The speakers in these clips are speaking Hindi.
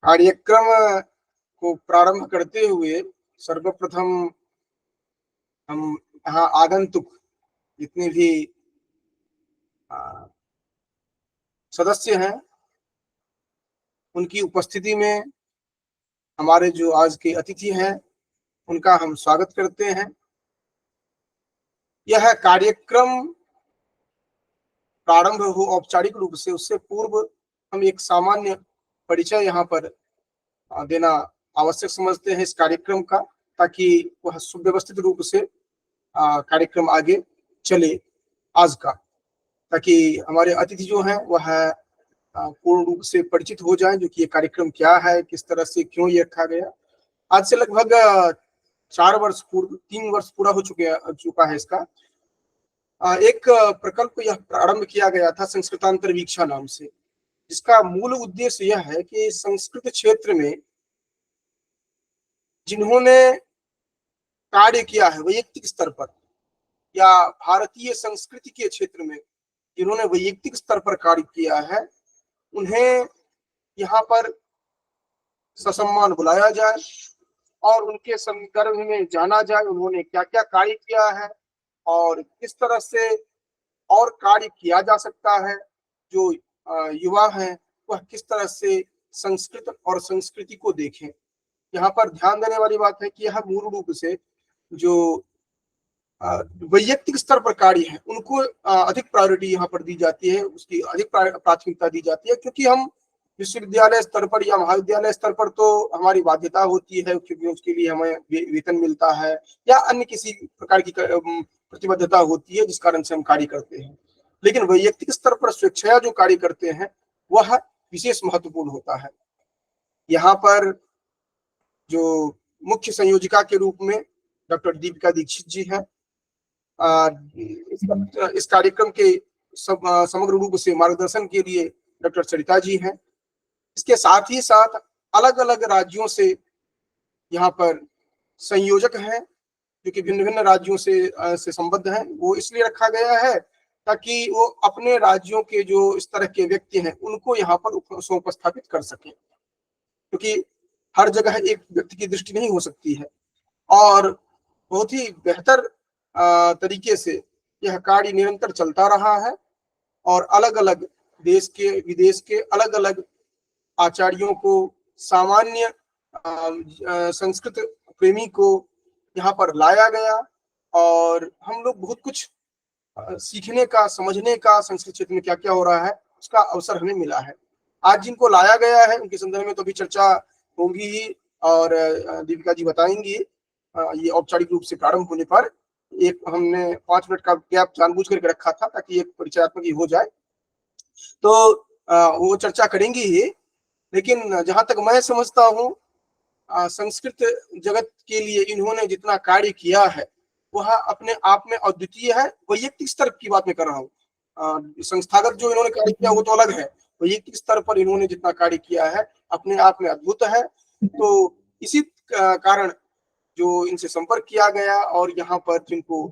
कार्यक्रम को प्रारंभ करते हुए सर्वप्रथम हम यहाँ आगंतुक जितने भी सदस्य हैं उनकी उपस्थिति में हमारे जो आज के अतिथि हैं उनका हम स्वागत करते हैं। यह कार्यक्रम प्रारंभ हो औपचारिक रूप से उससे पूर्व हम एक सामान्य परिचय यहाँ पर देना आवश्यक समझते हैं इस कार्यक्रम का, ताकि वह सुव्यवस्थित रूप से कार्यक्रम आगे चले आज का, ताकि हमारे अतिथि जो हैं वह पूर्ण रूप से परिचित हो जाएं जो कि ये कार्यक्रम क्या है, किस तरह से, क्यों ये रखा गया। आज से लगभग 3 वर्ष पूरा हो चुका है इसका। एक प्रकल्प यह प्रारंभ किया गया था संस्कृतांतर वीक्षा नाम से, जिसका मूल उद्देश्य यह है कि संस्कृत क्षेत्र में जिन्होंने कार्य किया है वैयक्तिक स्तर पर या भारतीय संस्कृति के क्षेत्र में जिन्होंने वैयक्तिक स्तर पर कार्य किया है उन्हें यहाँ पर ससम्मान बुलाया जाए और उनके संदर्भ में जाना जाए उन्होंने क्या क्या कार्य किया है और किस तरह से और कार्य किया जा सकता है। जो युवा हैं वह किस तरह से संस्कृत और संस्कृति को देखें। यहाँ पर ध्यान देने वाली बात है कि यह मूल रूप से जो वैयक्तिक स्तर पर कार्य है उनको अधिक प्रायोरिटी यहाँ पर दी जाती है, उसकी अधिक प्राथमिकता दी जाती है, क्योंकि हम विश्वविद्यालय स्तर पर या महाविद्यालय स्तर पर तो हमारी बाध्यता होती है क्योंकि उसके लिए हमें वेतन मिलता है या अन्य किसी प्रकार की प्रतिबद्धता होती है जिस कारण से हम कार्य करते हैं। लेकिन वैयक्तिक स्तर पर स्वेच्छया जो कार्य करते हैं वह विशेष महत्वपूर्ण होता है। यहाँ पर जो मुख्य संयोजिका के रूप में डॉक्टर दीपिका दीक्षित जी हैं। इस कार्यक्रम के समग्र रूप से मार्गदर्शन के लिए डॉक्टर सरिता जी हैं। इसके साथ ही साथ अलग अलग राज्यों से यहाँ पर संयोजक हैं जो कि भिन्न भिन्न राज्यों से संबद्ध हैं। वो इसलिए रखा गया है ताकि वो अपने राज्यों के जो इस तरह के व्यक्ति हैं उनको यहाँ पर उपस्थापित कर सकें, क्योंकि हर जगह एक व्यक्ति की दृष्टि नहीं हो सकती है और बहुत ही बेहतर तरीके से यह कार्य निरंतर चलता रहा है और अलग अलग देश के विदेश के अलग अलग आचार्यों को, सामान्य संस्कृत प्रेमी को यहाँ पर लाया गया और हम लोग बहुत कुछ सीखने का, समझने का संस्कृत क्षेत्र में क्या क्या हो रहा है उसका अवसर हमें मिला है। आज जिनको लाया गया है उनके संदर्भ में तो अभी चर्चा होगी ही और दीपिका जी बताएंगी। ये औपचारिक रूप से प्रारंभ होने पर एक हमने 5 मिनट का गैप जानबूझ करके रखा था ताकि एक परिचयात्मक ही हो जाए, तो वो चर्चा करेंगी ही। लेकिन जहां तक मैं समझता हूँ संस्कृत जगत के लिए इन्होंने जितना कार्य किया है वह अपने आप में अद्वितीय है। वैयक्तिक स्तर की बात मैं कर रहा हूँ, संस्थागत जो इन्होंने कार्य किया वो तो अलग है, वैयक्तिक स्तर पर इन्होंने जितना कार्य किया है अपने आप में अद्भुत है। तो इसी कारण जो इनसे संपर्क किया गया और यहाँ पर जिनको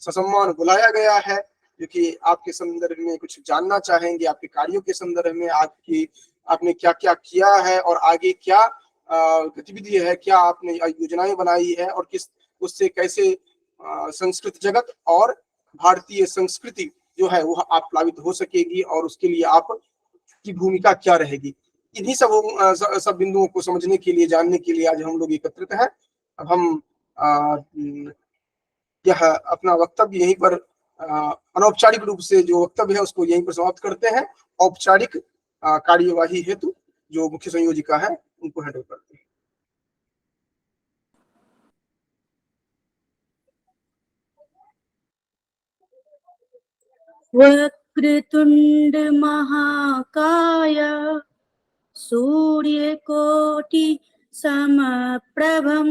ससम्मान बुलाया गया है, क्योंकि आपके संदर्भ में कुछ जानना चाहेंगे, आपके कार्यों के संदर्भ में आपने क्या क्या किया है और आगे क्या गतिविधि है, क्या आपने योजनाएं बनाई है और किस उससे कैसे संस्कृत जगत और भारतीय संस्कृति जो है वह आप प्लावित हो सकेगी और उसके लिए आप की भूमिका क्या रहेगी। इन्हीं सब बिंदुओं को समझने के लिए, जानने के लिए आज हम लोग एकत्रित हैं। अब हम यह अपना वक्तव्य यहीं पर अनौपचारिक रूप से जो वक्तव्य है उसको यहीं पर समाप्त करते हैं। औपचारिक कार्यवाही हेतु जो मुख्य संयोजिका है उनको हैंडल करते हैं। वक्रतुंड महाकाय सूर्यकोटि समप्रभं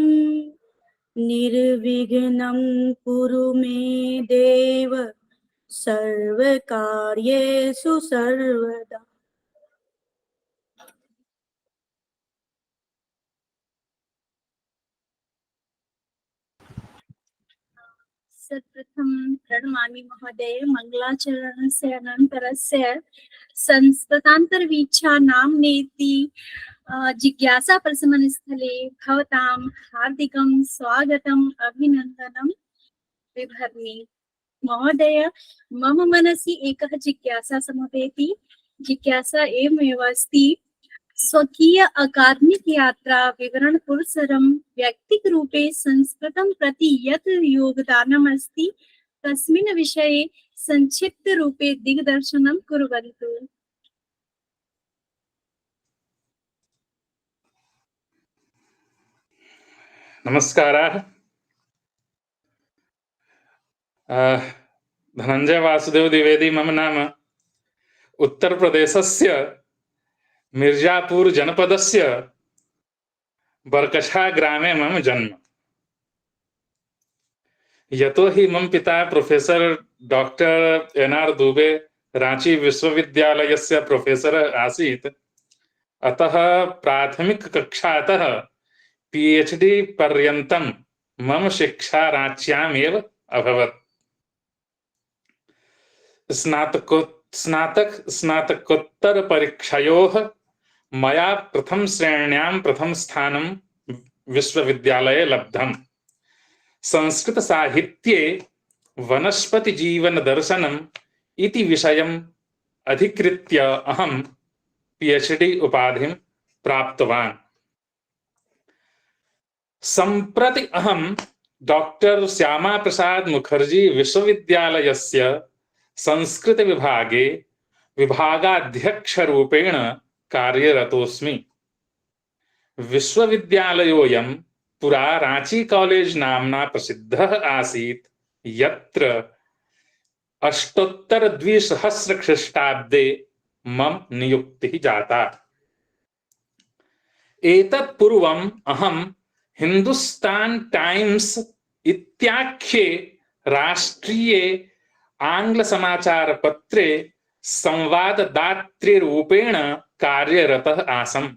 निर्विघ्नं कुरु मे देव सर्वकार्येषु सर्वदा। सर्वप्रथम प्रणमामि महोदय। मंगलाचरणस्य अनन्तरस्य संस्कृतान्तर्वीक्षा नाम्नेति जिज्ञासा प्रशमनस्थले भवतां हार्दिकं स्वागतम् अभिनन्दनं बिभर्मि। महोदय, मम मनसि एकः जिज्ञासा समुदेति। जिज्ञासा एवमेव अस्ति, स्वकीय अकादमिक यात्रा विवरण पुरस्सरं व्यक्तिगरूपे संस्कृतं प्रति यत् योगदानम् अस्ति तस्मिन् विषये संक्षिप्त रूपे दिग्दर्शनं कुर्वन्तु। नमस्काराः। धनञ्जय वासुदेव द्विवेदी मम नाम। उत्तर प्रदेशस्य मिर्जापुर जनपदस्य बरकछा ग्रामे मम जन्म। यतोहि मम पिता professor doctor NR. Dubey Ranchi विश्वविद्यालयस्य प्रोफेसर आसीत्, अतः प्राथमिक कक्षातः PhD पर्यन्तं मम शिक्षा रांच्यामेव अभवत्। स्नातकोत्तर परीक्षयोः मया प्रथम श्रेण्यां प्रथम स्थानं विश्वविद्यालये लब्धम्। संस्कृत साहित्ये वनस्पति जीवन दर्शनम् इति विषयम् अधिकृत्य अहं PhD उपाधिं प्राप्तवान्। सम्प्रति अहं डॉक्टर श्यामा प्रसाद मुखर्जी विश्वविद्यालयस्य संस्कृत विभागे विभागाध्यक्षरूपेण कार्यरतोऽस्मि। विश्वविद्यालयोऽयं पुरा रांची कॉलेज नाम्ना प्रसिद्धः आसीत्, यत्र 8उत्तर-2000 ख्रीष्टाब्दे मम नियुक्तिः जाता। एतत् पूर्वम् अहं हिंदुस्तान टाइम्स इत्याख्ये राष्ट्रीये आंग्ल समाचार पत्रे संवाददातृरूपेण कार्यरतः आसम्।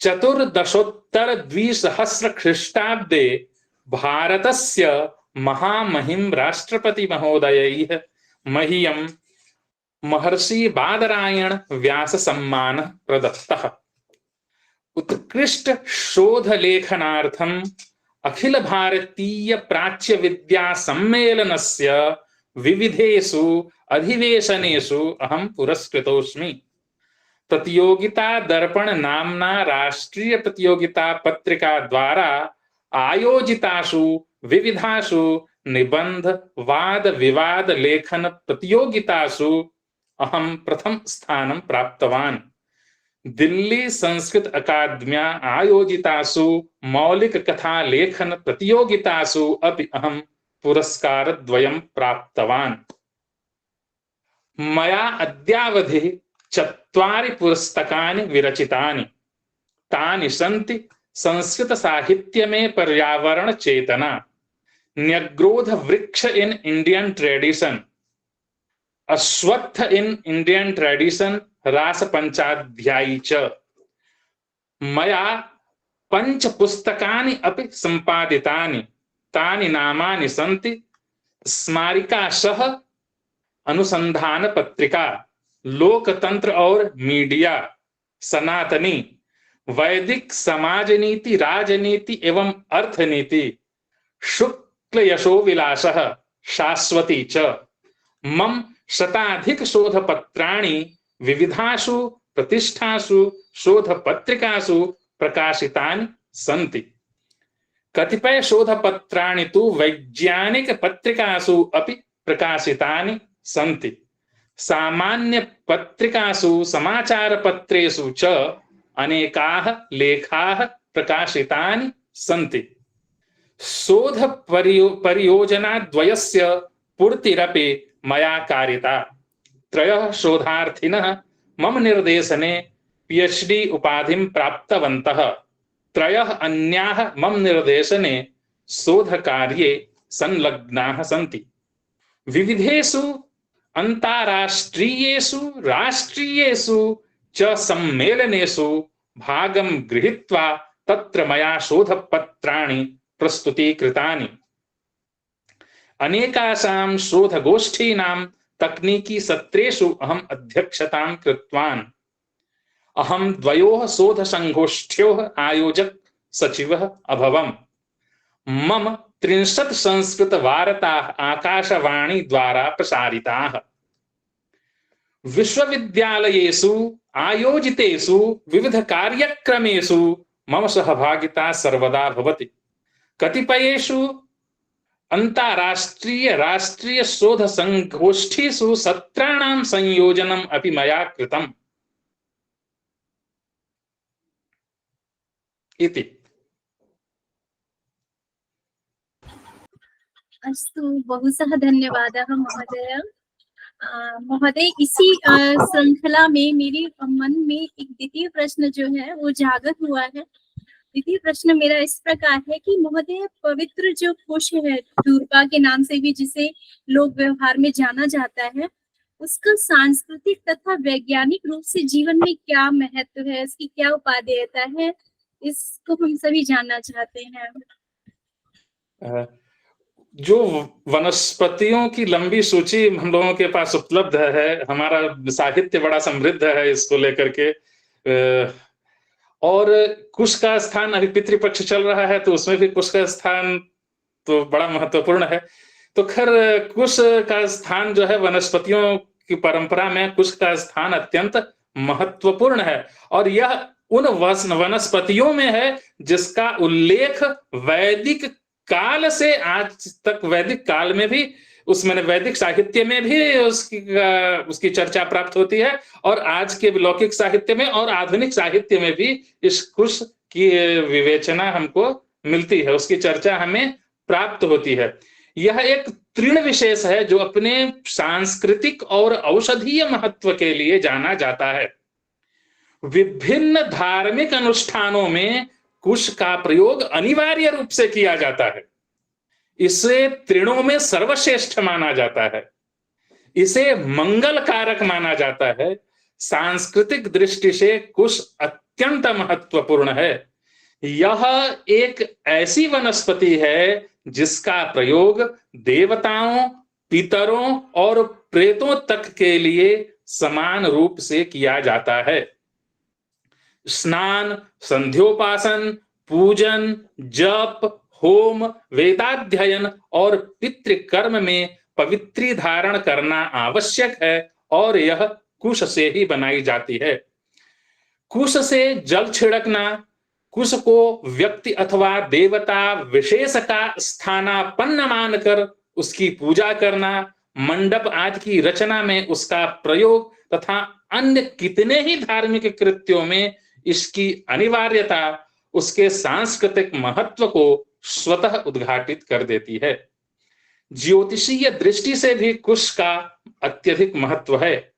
14-2000 ख्रीष्टाब्दे भारतस्य महामहिम राष्ट्रपति महोदयैः मह्यं महर्षि बादरायण व्यास सम्मानः प्रदत्तः। उत्कृष्ट शोध लेखनार्थम् अखिल भारतीय प्राच्य विद्या सम्मेलनस्य विविधेषु अधिवेशनेषु अहं पुरस्कृतोऽस्मि। प्रतियोगिता दर्पण नाम्ना राष्ट्रीय प्रतियोगिता पत्रिका द्वारा आयोजितासु विविधासु निबंध वाद विवाद लेखन प्रतियोगितासु अहं प्रथम स्थानं प्राप्तवान्। दिल्ली संस्कृत अकादम्या आयोजितासु मौलिक कथा लेखन प्रतियोगितासु अपि अहं पुरस्कारद्वयं प्राप्तवान्। मया अद्यावधि 4 पुस्तकानि विरचितानि। तानि सन्ति संस्कृत साहित्य में पर्यावरण चेतना, न्यग्रोध वृक्ष इन इंडियन ट्रेडिशन, अश्वत्थ in Indian tradition Ras Panchadhyayi च। मया 5 पुस्तकानि अपि संपादितानि। तानि नामानि सन्ति स्मारिका सह अनुसंधान पत्रिका, लोकतंत्र और मीडिया, सनातनी, वैदिक समाज नीति राजनीति एवं अर्थनीति, शुक्ल यशो विलासः, शाश्वती च। मम शताधिक शोधपत्राणि विविधासु प्रतिष्ठासु शोधपत्रिकासु प्रकाशितानि सन्ति। कतिपय शोधपत्राणि तु वैज्ञानिक पत्रिकासु अपि प्रकाशितानि सन्ति। सामान्य पत्रिकासु समाचार पत्रेषु च अनेकाः लेखाः प्रकाशितानि सन्ति। शोध परियोजना द्वयस्य पूर्तिरपि मया कारिता। 3 शोधार्थिनः मम निर्देशने PhD उपाधिं प्राप्तवन्तः। 3 अन्याः मम निर्देशने शोधकार्ये संलग्नाः सन्ति। विविधेषु अन्ताराष्ट्रीयेषु राष्ट्रीयेषु च सम्मेलनेषु भागं गृहीत्वा तत्र मया शोधपत्राणि प्रस्तुतीकृतानि। अनेकासां शोधगोष्ठीनां तकनीकी सत्रेषु अहम् अध्यक्षतां कृतवान्। अहं द्वयोः शोध संगोष्ठ्योः आयोजक सचिवः अभवम्। मम 30 संस्कृत वार्ताः आकाशवाणी द्वारा प्रसारिताः। विश्वविद्यालयेषु आयोजितेषु विविध कार्यक्रमेषु मम सहभागिता सर्वदा भवति। कतिपयेषु अन्ताराष्ट्रीय राष्ट्रीय शोध संगोष्ठीषु सत्राणां संयोजनम् अपि मया कृतम् इति। अस्तु, बहुशः धन्यवादः महोदय। महोदय, इसी श्रृंखला में मेरे मन में एक द्वितीय प्रश्न जो है वो जागृत हुआ है। द्वितीय प्रश्न मेरा इस प्रकार है कि महोदय, पवित्र जो कुश है, दुर्गा के नाम से भी जिसे लोक व्यवहार में जाना जाता है, उसका सांस्कृतिक तथा वैज्ञानिक रूप से जीवन में क्या महत्व है, इसकी क्या उपादेयता है, इसको हम सभी जानना चाहते हैं। जो वनस्पतियों की लंबी सूची हम लोगों के पास उपलब्ध है, हमारा साहित्य बड़ा समृद्ध है इसको लेकर के, और कुश का स्थान अभी पितृपक्ष चल रहा है तो उसमें भी कुश का स्थान तो बड़ा महत्वपूर्ण है। तो खैर कुश का स्थान जो है वनस्पतियों की परंपरा में कुश का स्थान अत्यंत महत्वपूर्ण है, और यह उन वनस्पतियों में है जिसका उल्लेख वैदिक काल से आज तक, वैदिक काल में भी उसमें वैदिक साहित्य में भी उसकी चर्चा प्राप्त होती है, और आज के लौकिक साहित्य में और आधुनिक साहित्य में भी इस कुश की विवेचना हमको मिलती है, उसकी चर्चा हमें प्राप्त होती है। यह एक तृण विशेष है जो अपने सांस्कृतिक और औषधीय महत्व के लिए जाना जाता है। विभिन्न धार्मिक अनुष्ठानों में कुश का प्रयोग अनिवार्य रूप से किया जाता है। इसे तृणों में सर्वश्रेष्ठ माना जाता है, इसे मंगल कारक माना जाता है। सांस्कृतिक दृष्टि से कुश अत्यंत महत्वपूर्ण है। यह एक ऐसी वनस्पति है जिसका प्रयोग देवताओं, पितरों और प्रेतों तक के लिए समान रूप से किया जाता है। स्नान, संध्योपासन, पूजन, जप, होम, वेदाध्ययन और पितृकर्म में पवित्री धारण करना आवश्यक है, और यह कुश से ही बनाई जाती है। कुश से जल छिड़कना, कुश को व्यक्ति अथवा देवता विशेष का स्थानापन्न मानकर उसकी पूजा करना, मंडप आदि की रचना में उसका प्रयोग तथा अन्य कितने ही धार्मिक कृत्यों में इसकी अनिवार्यता उसके सांस्कृतिक महत्व को स्वतः उद्घाटित कर देती है। ज्योतिषीय दृष्टि से भी कुश का अत्यधिक महत्व है।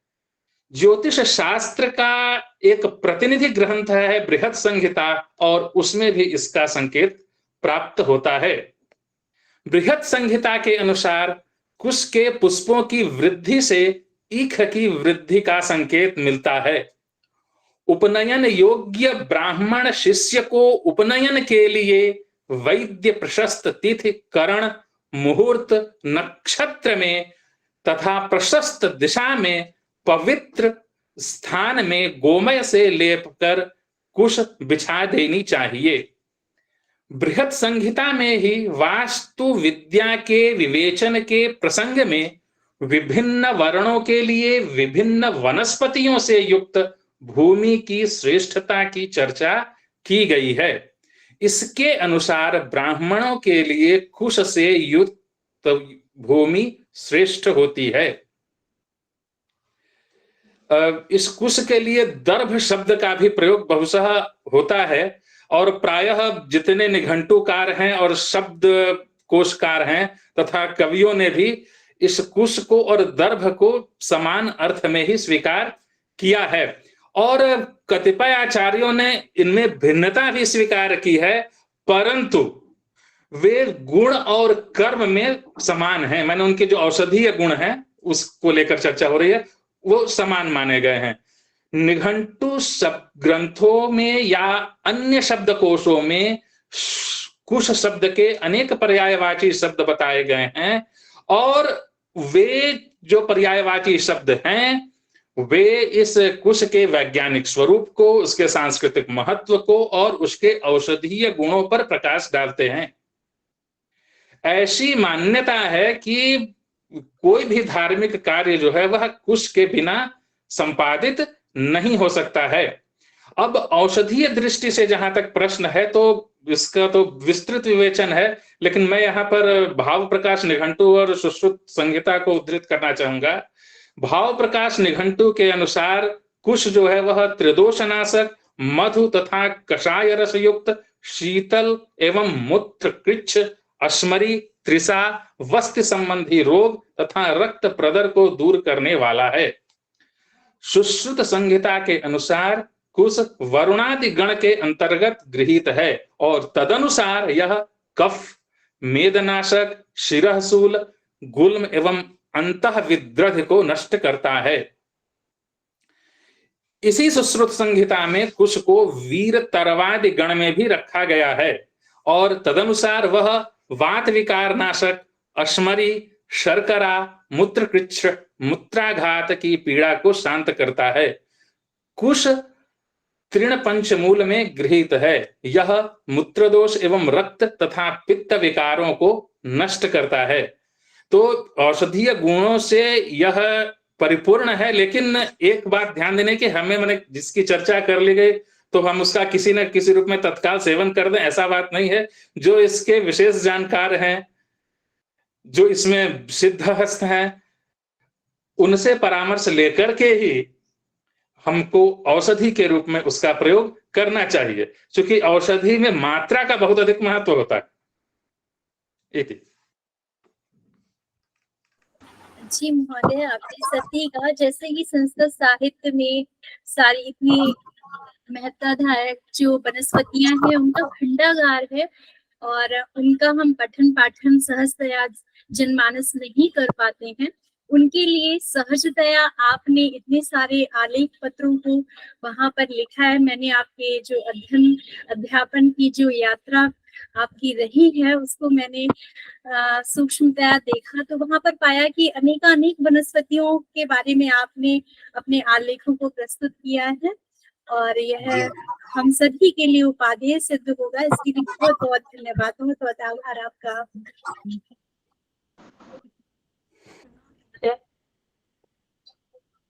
ज्योतिष शास्त्र का एक प्रतिनिधि ग्रंथ है बृहत् संहिता, और उसमें भी इसका संकेत प्राप्त होता है। बृहत् संहिता के अनुसार कुश के पुष्पों की वृद्धि से ईख की वृद्धि का संकेत मिलता है। उपनयन योग्य ब्राह्मण शिष्य को उपनयन के लिए वैद्य प्रशस्त तिथि, करण, मुहूर्त, नक्षत्र में तथा प्रशस्त दिशा में पवित्र स्थान में गोमय से लेप कर कुश बिछा देनी चाहिए। बृहत् संहिता में ही वास्तु विद्या के विवेचन के प्रसंग में विभिन्न वर्णों के लिए विभिन्न वनस्पतियों से युक्त भूमि की श्रेष्ठता की चर्चा की गई है। इसके अनुसार ब्राह्मणों के लिए कुश से युक्त भूमि श्रेष्ठ होती है। इस कुश के लिए दर्भ शब्द का भी प्रयोग बहुशः होता है, और प्रायः जितने निघंटुकार हैं और शब्द कोशकार हैं तथा कवियों ने भी इस कुश को और दर्भ को समान अर्थ में ही स्वीकार किया है, और कतिपय आचार्यों ने इनमें भिन्नता भी स्वीकार की है, परंतु वे गुण और कर्म में समान हैं। मैंने उनके जो औषधीय गुण हैं उसको लेकर चर्चा हो रही है, वो समान माने गए हैं। निघंटु ग्रंथों में या अन्य शब्दकोशों में कुश शब्द के अनेक पर्यायवाची शब्द बताए गए हैं, और वे जो पर्यायवाची शब्द हैं वे इस कुश के वैज्ञानिक स्वरूप को, उसके सांस्कृतिक महत्व को और उसके औषधीय गुणों पर प्रकाश डालते हैं। ऐसी मान्यता है कि कोई भी धार्मिक कार्य जो है वह कुश के बिना संपादित नहीं हो सकता है। अब औषधीय दृष्टि से जहां तक प्रश्न है तो इसका तो विस्तृत विवेचन है, लेकिन मैं यहाँ पर भाव प्रकाश निघंटु और सुश्रुत संहिता को उद्धृत करना चाहूंगा। भाव प्रकाश निघंटु के अनुसार कुश जो है वह त्रिदोषनाशक, मधु तथा कषाय रस युक्त, शीतल एवं मूत्र कृच्छ, अश्मरी, त्रिषा, वस्त्र संबंधी रोग तथा रक्त प्रदर को दूर करने वाला है। सुश्रुत संहिता के अनुसार कुश वरुणादि गण के अंतर्गत गृहीत है और तदनुसार यह कफ, मेदनाशक, शिरहशूल, गुल्म एवं अंतः विद्रध को नष्ट करता है। इसी सुश्रुत संहिता में कुश को वीर तरवादि गण में भी रखा गया है और तदनुसार वह वात विकार नाशक, अश्मरी, शर्करा, मूत्रकृच्छ, मूत्राघात की पीड़ा को शांत करता है। कुश तृण पंचमूल में गृहीत है। यह मूत्रदोष एवं रक्त तथा पित्त विकारों को नष्ट करता है। तो औषधीय गुणों से यह परिपूर्ण है, लेकिन एक बात ध्यान देने की, हमें मैंने जिसकी चर्चा कर ली गई तो हम उसका किसी न किसी रूप में तत्काल सेवन कर दें, ऐसा बात नहीं है। जो इसके विशेष जानकार हैं, जो इसमें सिद्धहस्त हैं, उनसे परामर्श लेकर के ही हमको औषधि के रूप में उसका प्रयोग करना चाहिए, क्योंकि औषधि में मात्रा का बहुत अधिक महत्व होता है। जी महोदय, आपने सत्य कहा। जैसे कि संस्कृत साहित्य में सारी इतनी महत्ताधारक जो वनस्पतियां हैं उनका भंडागार है और उनका हम पठन पाठन सहजतया जनमानस नहीं कर पाते हैं। उनके लिए सहजतया आपने इतने सारे आलेख पत्रों को वहां पर लिखा है। मैंने आपके जो अध्यापन की जो यात्रा आपकी रही है उसको मैंने सूक्ष्मतया देखा, तो वहां पर पाया कि अनेक वनस्पतियों के बारे में आपने अपने आलेखों को प्रस्तुत किया है और यह हम सभी के लिए उपादेय सिद्ध होगा। इसके लिए बहुत बहुत धन्यवाद, बहुत बहुत आभार आपका।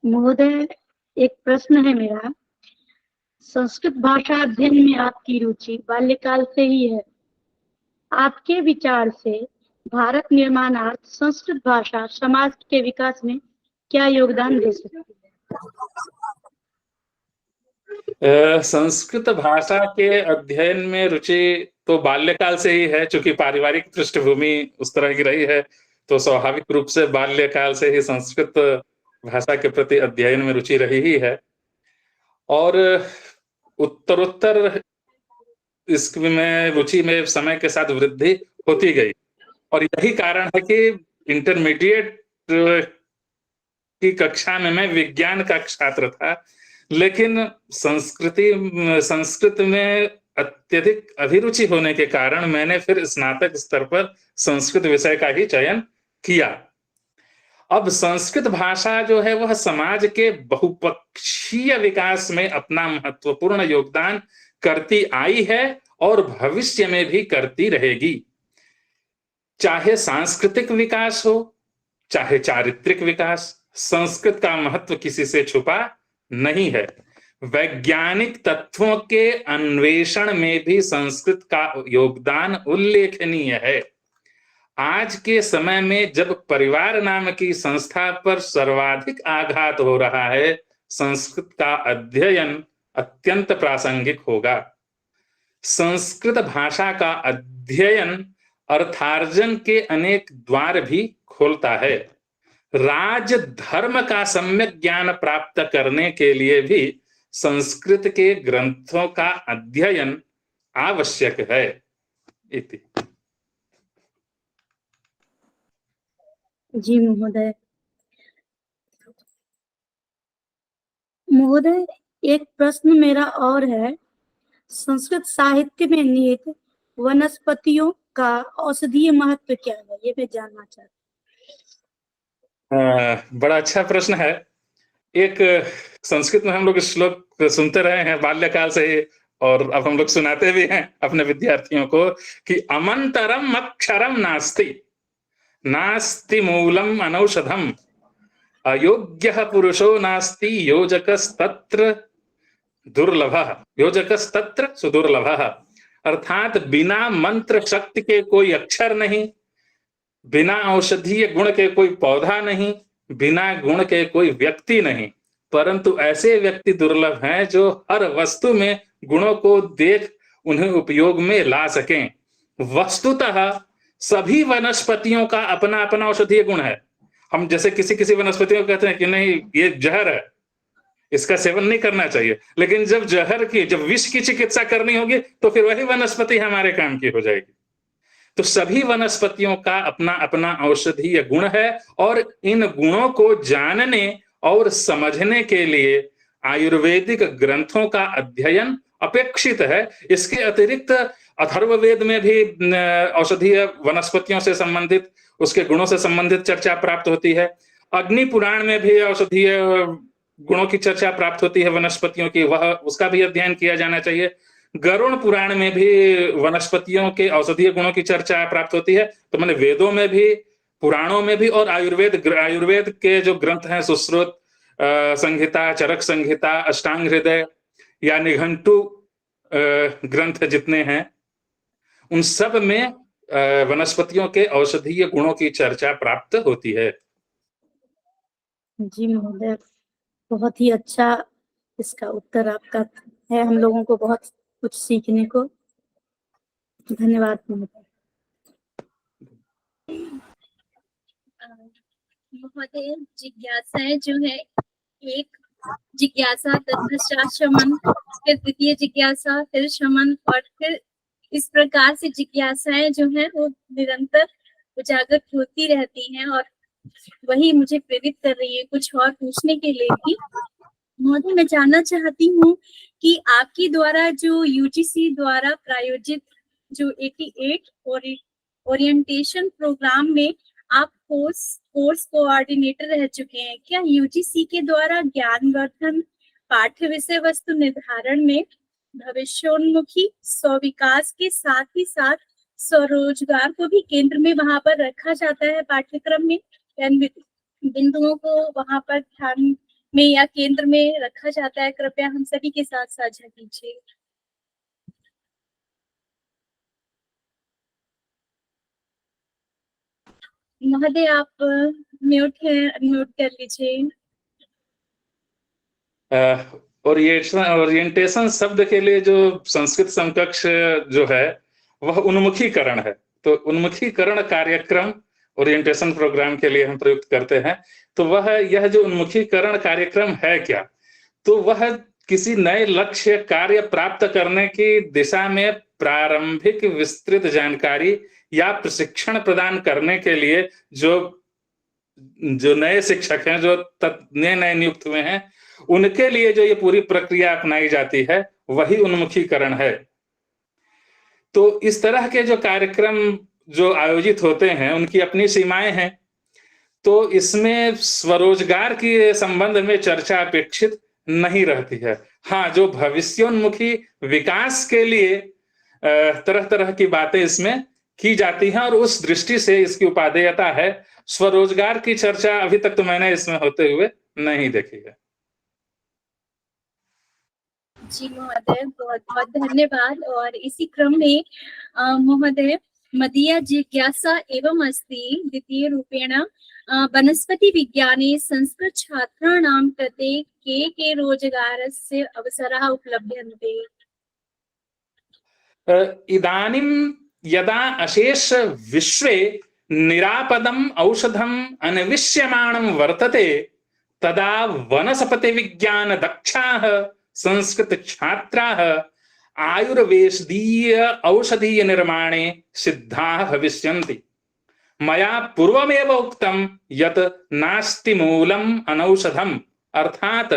महोदय, एक प्रश्न है मेरा। संस्कृत भाषा अध्ययन में आपकी रुचि बाल्यकाल से ही है। आपके विचार से भारत निर्माणार्थ संस्कृत भाषा समाज के विकास में क्या योगदान दे सकती है? संस्कृत भाषा के अध्ययन में रुचि तो बाल्यकाल से ही है, क्योंकि पारिवारिक पृष्ठभूमि उस तरह की रही है, तो स्वाभाविक रूप से बाल्यकाल से ही संस्कृत भाषा के प्रति अध्ययन में रुचि रही ही है और उत्तरोत्तर इसमें रुचि में समय के साथ वृद्धि होती गई। और यही कारण है कि इंटरमीडिएट की कक्षा में मैं विज्ञान का छात्र था, लेकिन संस्कृत में अत्यधिक अभिरुचि होने के कारण मैंने फिर स्नातक स्तर पर संस्कृत विषय का ही चयन किया। अब संस्कृत भाषा जो है वह समाज के बहुपक्षीय विकास में अपना महत्वपूर्ण योगदान करती आई है और भविष्य में भी करती रहेगी। चाहे सांस्कृतिक विकास हो, चाहे चारित्रिक विकास, संस्कृत का महत्व किसी से छुपा नहीं है। वैज्ञानिक तत्वों के अन्वेषण में भी संस्कृत का योगदान उल्लेखनीय है। आज के समय में जब परिवार नाम की संस्था पर सर्वाधिक आघात हो रहा है, संस्कृत का अध्ययन अत्यंत प्रासंगिक होगा। संस्कृत भाषा का अध्ययन अर्थार्जन के अनेक द्वार भी खोलता है। राज धर्म का सम्यक ज्ञान प्राप्त करने के लिए भी संस्कृत के ग्रंथों का अध्ययन आवश्यक है। इति। जी महोदय। महोदय, एक प्रश्न मेरा और है। संस्कृत साहित्य में निहित वनस्पतियों का औषधीय महत्व क्या है, ये मैं जानना चाहती बड़ा अच्छा प्रश्न है। एक संस्कृत में हम लोग श्लोक सुनते रहे हैं बाल्यकाल से ही, और अब हम लोग सुनाते भी हैं अपने विद्यार्थियों को कि अमंतरम अक्षरम नास्ति, नास्ति मूलम अनौषधम, अयोग्यः पुरुषो नास्ति, योजकस्तत्र दुर्लभः, योजकस्तत्र सुदुर्लभः। अर्थात बिना मंत्र शक्ति के कोई अक्षर नहीं, बिना औषधीय गुण के कोई पौधा नहीं, बिना गुण के कोई व्यक्ति नहीं, परंतु ऐसे व्यक्ति दुर्लभ हैं जो हर वस्तु में गुणों को देख उन्हें उपयोग में ला सकें। वस्तुतः सभी वनस्पतियों का अपना अपना औषधीय गुण है। हम जैसे किसी किसी वनस्पतियों को कहते हैं कि नहीं ये जहर है, इसका सेवन नहीं करना चाहिए, लेकिन जब विष की चिकित्सा करनी होगी तो फिर वही वनस्पति हमारे काम की हो जाएगी। तो सभी वनस्पतियों का अपना अपना औषधीय गुण है, और इन गुणों को जानने और समझने के लिए आयुर्वेदिक ग्रंथों का अध्ययन अपेक्षित है। इसके अतिरिक्त अथर्ववेद में भी औषधीय वनस्पतियों से संबंधित, उसके गुणों से संबंधित चर्चा प्राप्त होती है। अग्नि पुराण में भी औषधीय गुणों की चर्चा प्राप्त होती है वनस्पतियों की, वह उसका भी अध्ययन किया जाना चाहिए। गरुड़ पुराण में भी वनस्पतियों के औषधीय गुणों की चर्चा प्राप्त होती है। तो मैंने वेदों में भी, पुराणों में भी, और आयुर्वेद के जो ग्रंथ हैं, सुश्रुत संहिता, चरक संहिता, अष्टांग हृदय या निघंटु ग्रंथ जितने हैं, उन सब में वनस्पतियों के औषधीय गुणों की चर्चा प्राप्त होती है। जी महोदय, बहुत ही अच्छा इसका उत्तर आपका है, हम लोगों को बहुत कुछ सीखने को। धन्यवाद महोदय। महोदय, जिज्ञासाएं जो है, एक जिज्ञासा तत्पश्चात शमन, फिर द्वितीय जिज्ञासा, फिर शमन, और फिर इस प्रकार से जिज्ञासाएं जो है वो निरंतर उजागर होती रहती हैं, और वही मुझे प्रेरित कर रही है कुछ और पूछने के लिए भी। महोदय, मैं जानना चाहती हूँ कि आपके द्वारा जो यूजीसी द्वारा प्रायोजित जो 88 ओरिएंटेशन प्रोग्राम में आप कोर्स कोऑर्डिनेटर रह चुके हैं, क्या यूजीसी के द्वारा ज्ञानवर्धन पाठ्य विषय वस्तु निर्धारण में भविष्योन्मुखी स्वविकास के साथ ही साथ स्वरोजगार को भी केंद्र में वहां पर रखा जाता है? पाठ्यक्रम में बिंदुओं को वहां पर ध्यान में या केंद्र में रखा जाता है? कृपया हम सभी के साथ साझा कीजिए। महोदय, आप म्यूट हैं, अनम्यूट कर लीजिए। ओरिएंटेशन शब्द के लिए जो संस्कृत समकक्ष जो है वह उन्मुखीकरण है। तो उन्मुखीकरण कार्यक्रम ओरिएंटेशन प्रोग्राम के लिए हम प्रयुक्त करते हैं। तो वह यह जो उन्मुखीकरण कार्यक्रम है क्या, तो वह किसी नए लक्ष्य कार्य प्राप्त करने की दिशा में प्रारंभिक विस्तृत जानकारी या प्रशिक्षण प्रदान करने के लिए जो नए शिक्षक हैं, जो नए नियुक्त हुए हैं, उनके लिए जो ये पूरी प्रक्रिया अपनाई जाती है वही उन्मुखीकरण है। तो इस तरह के जो कार्यक्रम जो आयोजित होते हैं उनकी अपनी सीमाएं हैं। तो इसमें स्वरोजगार के संबंध में चर्चा अपेक्षित नहीं रहती है। हाँ, जो भविष्योन्मुखी विकास के लिए तरह तरह की बातें इसमें की जाती हैं, और उस दृष्टि से इसकी उपादेयता है। स्वरोजगार की चर्चा अभी तक तो मैंने इसमें होते हुए नहीं देखी है। जी महोदय, बहुत बहुत धन्यवाद। और इसी क्रम में महोदय, मदीया जिज्ञासा एवं अस्ति द्वितीय रूपेण वनस्पति विज्ञाने संस्कृत छात्राणां कृते के रोजगारस्य अवसराः उपलभ्यन्ते? इदानीं यदा अशेष विश्वे निरापदम औषधम अन्विष्यमाणं वर्तते, तदा वनस्पति विज्ञान दक्षाः संस्कृत छात्राः आयुर्वेदीय औषधीय निर्माणे सिद्धाः भविष्यन्ति। मया पूर्वमेव उक्तं यत् नास्ति मूलम् अनौषधम्, अर्थात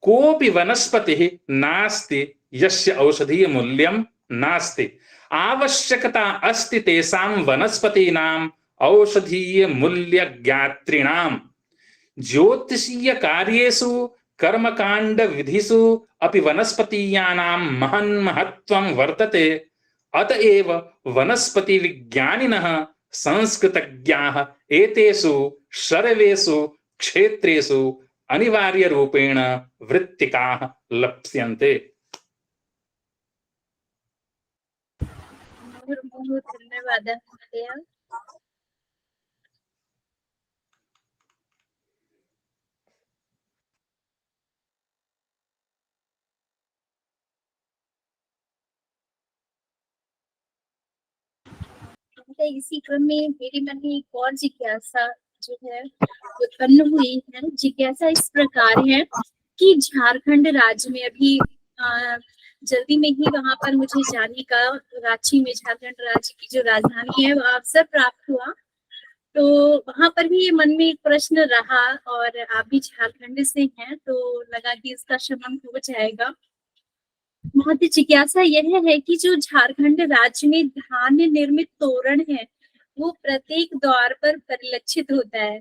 कोऽपि वनस्पतिः नास्ति यस्य औषधीय मूल्यं नास्ति। आवश्यकता अस्ति तेषां वनस्पतीनां औषधीय मूल्य ज्ञातॄणां ज्योतिषीय कार्येषु कर्मकांड विधिषु अपि वनस्पतीयानां महन् महत्त्वं वर्तते। अतएव वनस्पति विज्ञानिनः संस्कृतज्ञाः एतेषु सर्वेषु क्षेत्रेषु अनिवार्य रूपेण वृत्तिकाः लप्स्यन्ते। बहुत धन्यवाद महोदय। इसी क्रम में मेरे मन में एक और जिज्ञासा जो है उत्पन्न हुई है। जिज्ञासा इस प्रकार है कि झारखंड राज्य में अभी जल्दी में ही वहां पर मुझे जाने का, रांची में झारखंड राज्य की जो राजधानी है, वह अवसर प्राप्त हुआ। तो वहां पर भी ये मन में एक प्रश्न रहा, और आप भी झारखंड से हैं तो लगा कि इसका शमन हो जाएगा। महोदय, जिज्ञासा यह है कि जो झारखंड राज्य में धान्य निर्मित तोरण है वो प्रत्येक द्वार पर परिलक्षित होता है।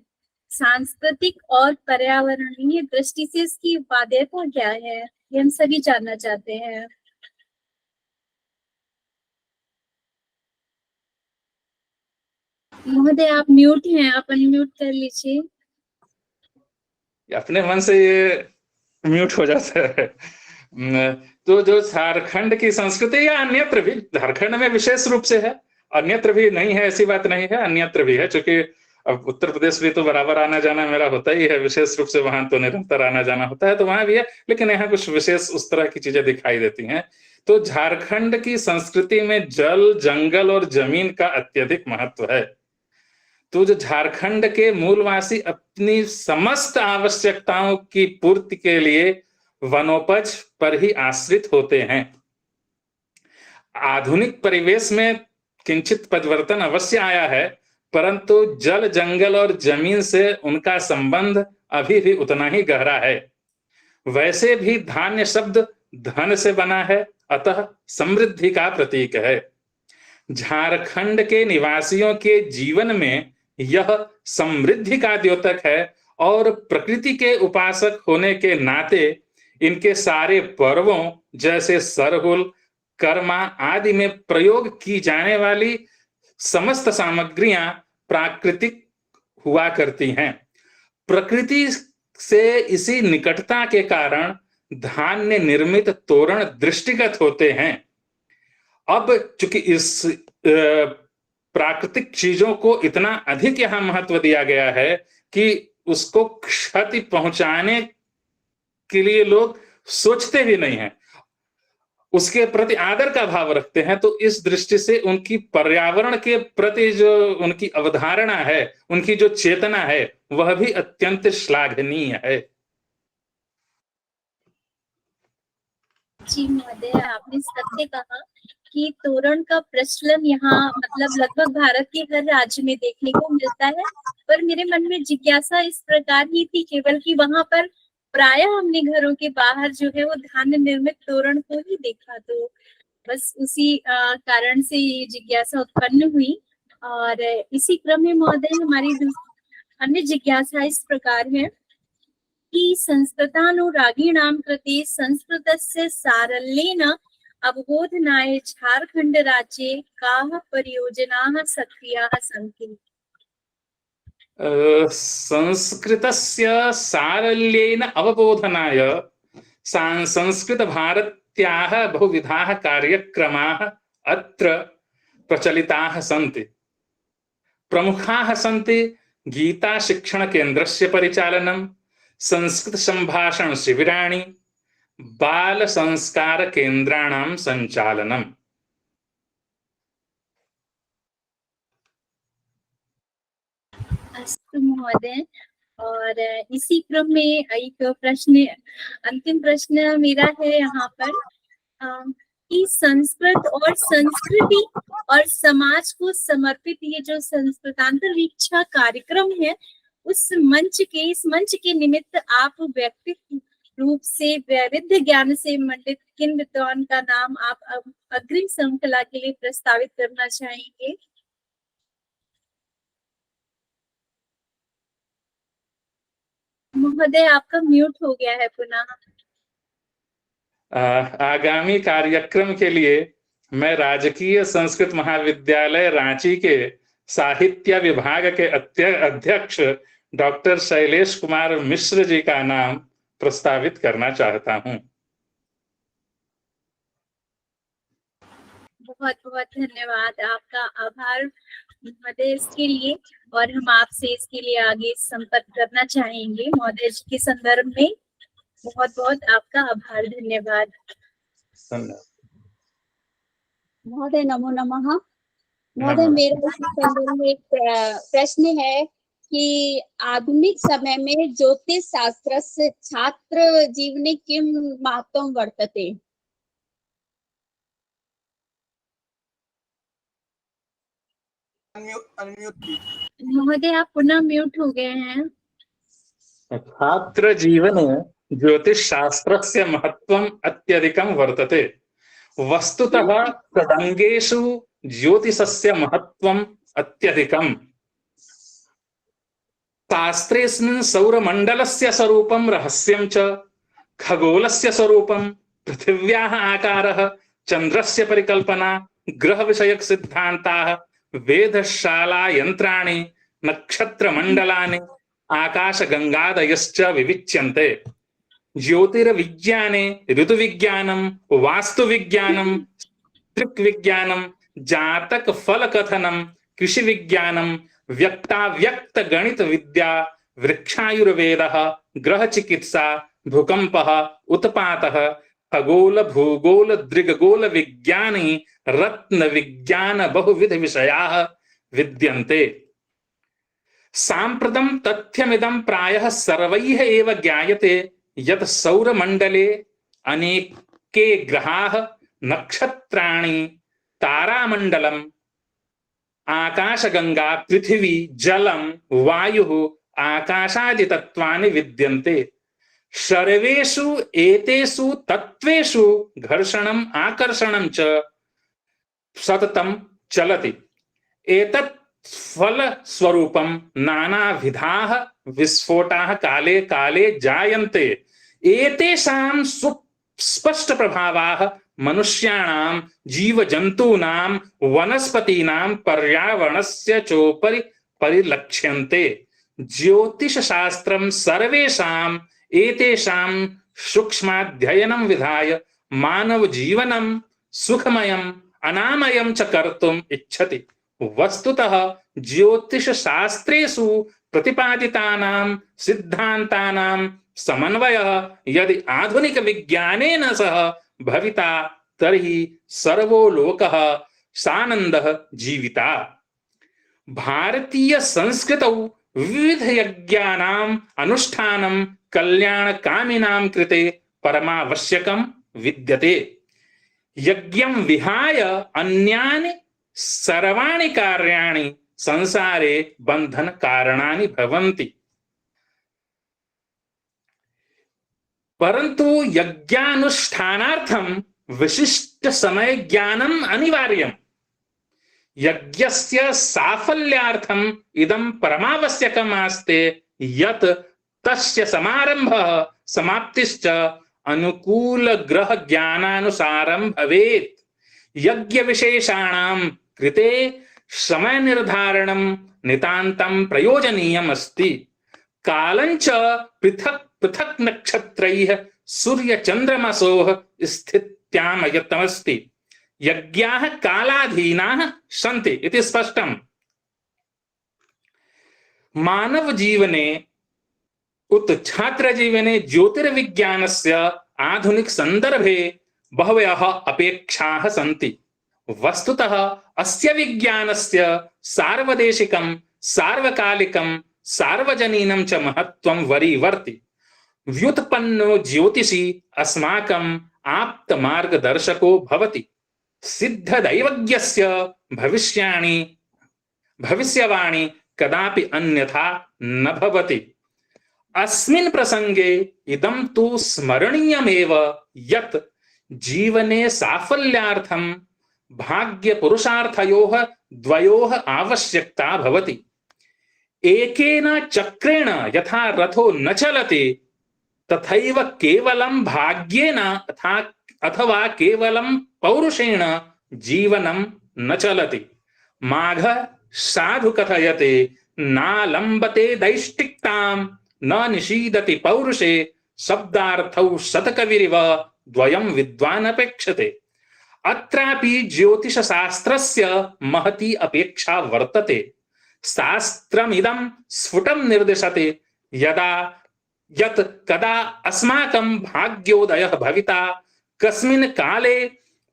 सांस्कृतिक और पर्यावरणीय दृष्टि से इसकी बाध्यता क्या है, ये हम सभी जानना चाहते हैं। महोदय आप म्यूट हैं, आप अनम्यूट कर लीजिए। अपने मन से ये म्यूट हो जाता है। तो जो झारखंड की संस्कृति या अन्यत्र भी, झारखंड में विशेष रूप से है, अन्यत्र भी नहीं है ऐसी बात नहीं है, अन्यत्र भी है। चूंकि अब उत्तर प्रदेश भी तो बराबर आना जाना मेरा होता ही है, विशेष रूप से वहां तो निरंतर आना जाना होता है, तो वहां भी है, लेकिन यहाँ कुछ विशेष उस तरह की चीजें दिखाई देती हैं। तो झारखंड की संस्कृति में जल, जंगल और जमीन का अत्यधिक महत्व है। तो जो झारखंड के मूलवासी अपनी समस्त आवश्यकताओं की पूर्ति के लिए वनोपज पर ही आश्रित होते हैं। आधुनिक परिवेश में किंचित परिवर्तन अवश्य आया है, परंतु जल, जंगल और जमीन से उनका संबंध अभी भी उतना ही गहरा है। वैसे भी धान्य शब्द धन से बना है, अतः समृद्धि का प्रतीक है। झारखंड के निवासियों के जीवन में यह समृद्धि का द्योतक है, और प्रकृति के उपासक होने के नाते इनके सारे पर्वों जैसे सरहुल, कर्मा आदि में प्रयोग की जाने वाली समस्त सामग्रियां प्राकृतिक हुआ करती हैं। प्रकृति से इसी निकटता के कारण धान्य निर्मित तोरण दृष्टिगत होते हैं। अब चूंकि इस प्राकृतिक चीजों को इतना अधिक यहां महत्व दिया गया है कि उसको क्षति पहुंचाने के लिए लोग सोचते भी नहीं हैं, उसके प्रति आदर का भाव रखते हैं। तो इस दृष्टि से उनकी पर्यावरण के प्रति जो उनकी अवधारणा है, उनकी जो चेतना है, वह भी अत्यंत श्लाघनीय है। जी महोदय, आपने सत्य कहा कि तोरण का प्रचलन यहाँ मतलब लगभग भारत के हर राज्य में देखने को मिलता है। पर मेरे मन में जिज्ञासा इस प्रकार ही थी केवल कि वहां पर प्रायः हमने घरों के बाहर जो है वो धान्य निर्मित तोरण को ही देखा, तो बस उसी कारण से ये जिज्ञासा उत्पन्न हुई। और इसी क्रम में महोदय हमारी अन्य जिज्ञासा इस प्रकार है कि संस्कृतानुरागिणां कृते संस्कृतस्य सारल्येन अवबोधनाय झारखंड राज्ये काः परियोजनाः सक्रियाः सन्ति? संस्कृतस्य सारल्येन अवबोधनाय संस्कृत भारत्याः बहुविधाः कार्यक्रमाः अत्र प्रचलिताः सन्ति। प्रमुखाः सन्ति गीता शिक्षण केन्द्रस्य परिचालनं, संस्कृत संभाषण शिबिराणि, बाल संस्कार केन्द्राणां संचालनम्। अस्तु महोदय, और इसी क्रम में एक प्रश्न, अंतिम प्रश्न मेरा है यहाँ पर कि संस्कृत और संस्कृति और समाज को समर्पित ये जो संस्कृतांतरिक्षा कार्यक्रम है, इस मंच के निमित्त आप व्यक्तिगत रूप से वैविध्य ज्ञान से मंडित किन विद्वान का नाम आप अग्रिम श्रृंखला के लिए प्रस्तावित करना चाहेंगे? महोदय आपका म्यूट हो गया है पुनः। आगामी कार्यक्रम के लिए मैं राजकीय संस्कृत महाविद्यालय रांची के साहित्य विभाग के अध्यक्ष डॉक्टर शैलेश कुमार मिश्र जी का नाम प्रस्तावित करना चाहता हूं। बहुत बहुत धन्यवाद, आपका आभार महोदय इसके लिए, और हम आपसे इसके लिए आगे संपर्क करना चाहेंगे महोदय जी के संदर्भ में। बहुत बहुत आपका आभार, धन्यवाद। महोदय नमो नमः। महोदय मेरा इस संदर्भ में एक प्रश्न है कि आधुनिक समय में ज्योतिष शास्त्रस्य छात्र जीवने किं महत्वं वर्तते? महोदय आप पुनः म्यूट हो गए हैं। छात्र जीवने ज्योतिष शास्त्रस्य महत्वम् अत्यधिकं वर्तते। वस्तुतः तदंगेषु ज्योतिषस्य महत्वम् अत्यधिकम्। शास्त्रेऽस्मिन् सौरमण्डलस्य स्वरूपं रहस्यं च, खगोलस्य स्वरूपं, पृथिव्याः आकारः, चन्द्रस्य परिकल्पना, ग्रह विषयक सिद्धान्ताः, वेधशाला यन्त्राणि, नक्षत्रमण्डलानि, आकाशगंगादयश्च विविच्यन्ते। ज्योतिर्विज्ञाने ऋतुविज्ञानं, वास्तुविज्ञानं, दृक्विज्ञानं, जातक फल कथनं, कृषि विज्ञानं, व्यक्ताव्यक्त गणित विद्या, वृक्षायुर्वेदः, ग्रह चिकित्सा, भूकंपः, उत्पातः, खगोल भूगोल दृगगोल विज्ञानी, रत्न विज्ञान बहुविध विषयाः विद्यन्ते। साम्प्रतं तथ्यमिदं प्रायः सर्वैः एव ज्ञायते यत् सौरमण्डले अनेके ग्रहाः, नक्षत्राणि, तारामण्डलम्, आकाशगंगा, पृथिवी, जलम, वायुः, आकाशादि तत्वानि विद्यन्ते। सर्वेषु एतेषु तत्त्वेषु घर्षणम् आकर्षणं च सततं चलति। एतत् फलस्वरूपं नानाविधाः विस्फोटाः काले काले जायन्ते। एतेषां सुस्पष्ट प्रभावाः मनुष्याणां, जीवजन्तूनां, वनस्पतीनां, पर्यावरणस्य चोपरि परिलक्ष्यन्ते। ज्योतिषशास्त्रं सर्वेषाम् एतेषां सूक्ष्माध्ययनं विधाय मानवजीवनं सुखमयम् अनामयं च कर्तुम् इच्छति। वस्तुतः ज्योतिषशास्त्रेषु प्रतिपादितानां सिद्धान्तानां समन्वयः यदि आधुनिक विज्ञानेन सह भविता तर्हि सर्वो लोकः सानन्दः जीविता। भारतीय संस्कृतौ विविध यज्ञानाम् अनुष्ठानं कल्याणकामिनां कृते परमावश्यकं विद्यते। यज्ञं विहाय अन्यानि सर्वाणि कार्याणि संसारे बंधन कारणानि भवन्ति। परंतु यज्ञानुष्ठानार्थं विशिष्ट समय ज्ञानम् अनिवार्यम्। यज्ञस्य साफल्यार्थम् इदं परमावश्यकम् आस्ते यत् तस्य समारंभः समाप्तिश्च अनुकूल ग्रह ज्ञानानुसारं भवेत्। यज्ञ विशेषाणां कृते समय निर्धारणं नितान्तं प्रयोजनीयम् अस्ति। कालञ्च पृथक् पृथक् नक्षत्रैः सूर्य चन्द्रमसोः स्थित्यामयतमस्ति। यज्ञाः कालाधीनाः सन्ति इति स्पष्टम्। मानव जीवने उत छात्र जीवने ज्योतिर्विज्ञानस्य आधुनिक संदर्भे बहवः अपेक्षाः सन्ति। वस्तुतः अस्य विज्ञानस्य सार्वदेशिकं, सार्वकालिकं, सार्वजनीनं च महत्त्वं वरीवर्ति। व्युत्पन्नो ज्योतिषी अस्माकम् आप्त मार्गदर्शको भवति। सिद्धदैवज्ञस्य भविष्यवाणी कदापि अन्यथा न भवति। अस्मिन् प्रसंगे इदं तु स्मरणीयमेव यत् जीवने साफल्यार्थं भाग्य पुरुषार्थयोः द्वयोः आवश्यकता भवति। एकेन चक्रेण यथा रथो न चलति तथैव केवलं भाग्येन अथवा केवलं पौरुषेण जीवनं न चलति। माघ साधु कथयते नालंबते दैष्टिक्तां न निषीदति पौरुषे शब्दार्थौ शतकविरिव द्वयं विद्वान् अपेक्षते। अत्रापि ज्योतिष शास्त्रस्य महती अपेक्षा वर्तते। शास्त्रमिदं स्फुटं निर्दिशते यत् कदा अस्माकं भाग्योदयः भविता कस्मिन् काले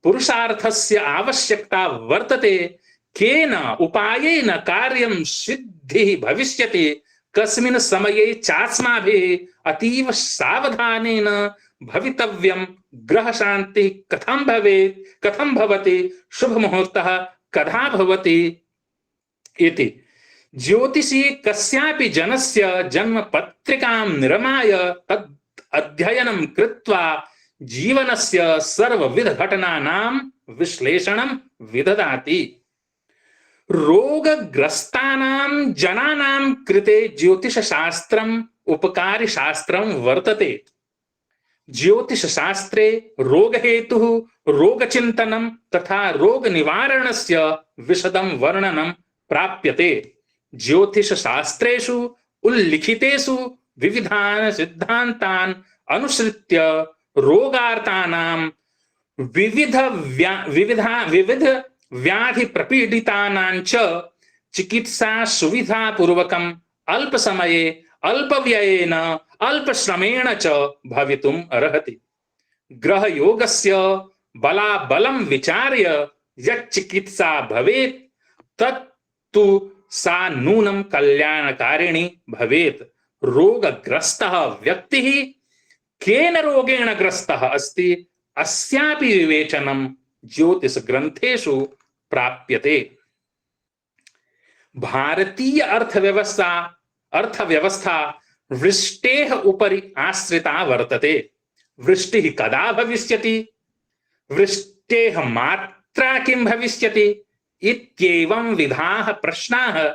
पुरुषार्थस्य आवश्यकता वर्तते, केन उपायेन कार्यं सिद्धिः भविष्यति, कस्मिन् समये चास्माभिः अतीव सावधानेन भवितव्यं, ग्रह शांति कथं भवेत्, कथं भवति, शुभ मुहूर्तः कदा भवति इति। ज्योतिषी कस्यापि जनस्य जन्म पत्रिकां निर्माय तद् अध्ययनं कृत्वा जीवनस्य सर्वविध घटनानां विश्लेषणं विदधाति। रोगग्रस्तानां जनानां कृते ज्योतिषशास्त्रम् उपकारी शास्त्रं वर्तते। ज्योतिषशास्त्रे रोगहेतुः, रोगचिन्तनं तथा रोगनिवारणस्य विशदं वर्णनं प्राप्यते। ज्योतिषशास्त्रेषु उल्लिखितेषु विविधान् सिद्धान्तान् अनुसृत्य रोगार्तानां विविध व्याधि प्रपीडितानां च चिकित्सा सुविधा पूर्वकम् अल्प समये अल्प व्ययेन अल्प श्रमेण च भवितुम् अर्हति। ग्रह योगस्य बलाबलं विचार्य यत् चिकित्सा भवेत् तत्तु सा नूनं कल्याणकारिणी भवेत्। रोगग्रस्तः व्यक्तिः केन रोगेण ग्रस्तः अस्ति अस्यापि विवेचनं ज्योतिष ग्रंथेषु प्राप्यते। भारतीय अर्थव्यवस्था वृष्टेः उपरि आश्रिता वर्तते। वृष्टिः कदा भविष्यति, वृष्टेः मात्रा किं भविष्यति इत्येवं विधाः प्रश्नाः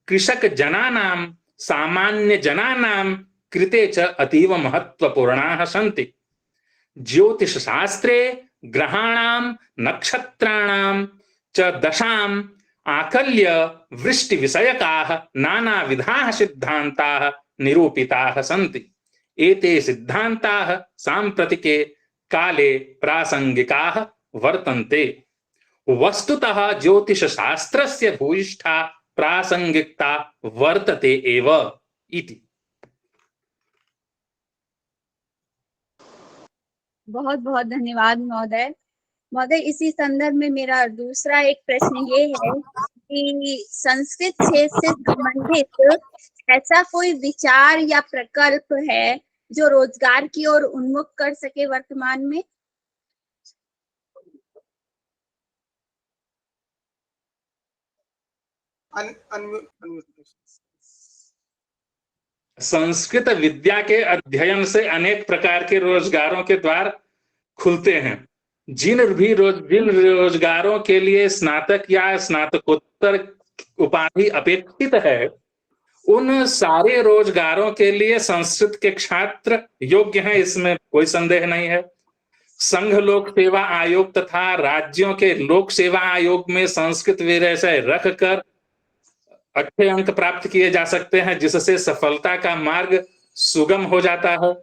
कृषकजनानां, सामान्यजनानां कृते च अतीव महत्वपूर्णाः सन्ति। ज्योतिषशास्त्रे ग्रहाणां, नक्षत्राणां च दशाम् आकल्य वृष्टिविषयकाः नानाविधाः सिद्धान्ताः निरूपिताः सन्ति। एते सिद्धान्ताः साम्प्रतिके काले प्रासंगिकाः वर्तन्ते। वस्तुतः ज्योतिषशास्त्रस्य भूयिष्ठा प्रासंगिकता वर्तते एव इति। बहुत बहुत धन्यवाद महोदय। महोदय, इसी संदर्भ में मेरा दूसरा एक प्रश्न ये है कि संस्कृत क्षेत्र से संबंधित ऐसा कोई विचार या प्रकल्प है जो रोजगार की ओर उन्मुख कर सके वर्तमान में? संस्कृत विद्या के अध्ययन से अनेक प्रकार के रोजगारों के द्वार खुलते हैं। जिन रोजगारों के लिए स्नातक या स्नातकोत्तर उपाधि अपेक्षित है, उन सारे रोजगारों के लिए संस्कृत के छात्र योग्य हैं, इसमें कोई संदेह नहीं है। संघ लोक सेवा आयोग तथा राज्यों के लोक सेवा आयोग में संस्कृत विषय रखकर अच्छे अंक प्राप्त किए जा सकते हैं, जिससे सफलता का मार्ग सुगम हो जाता है।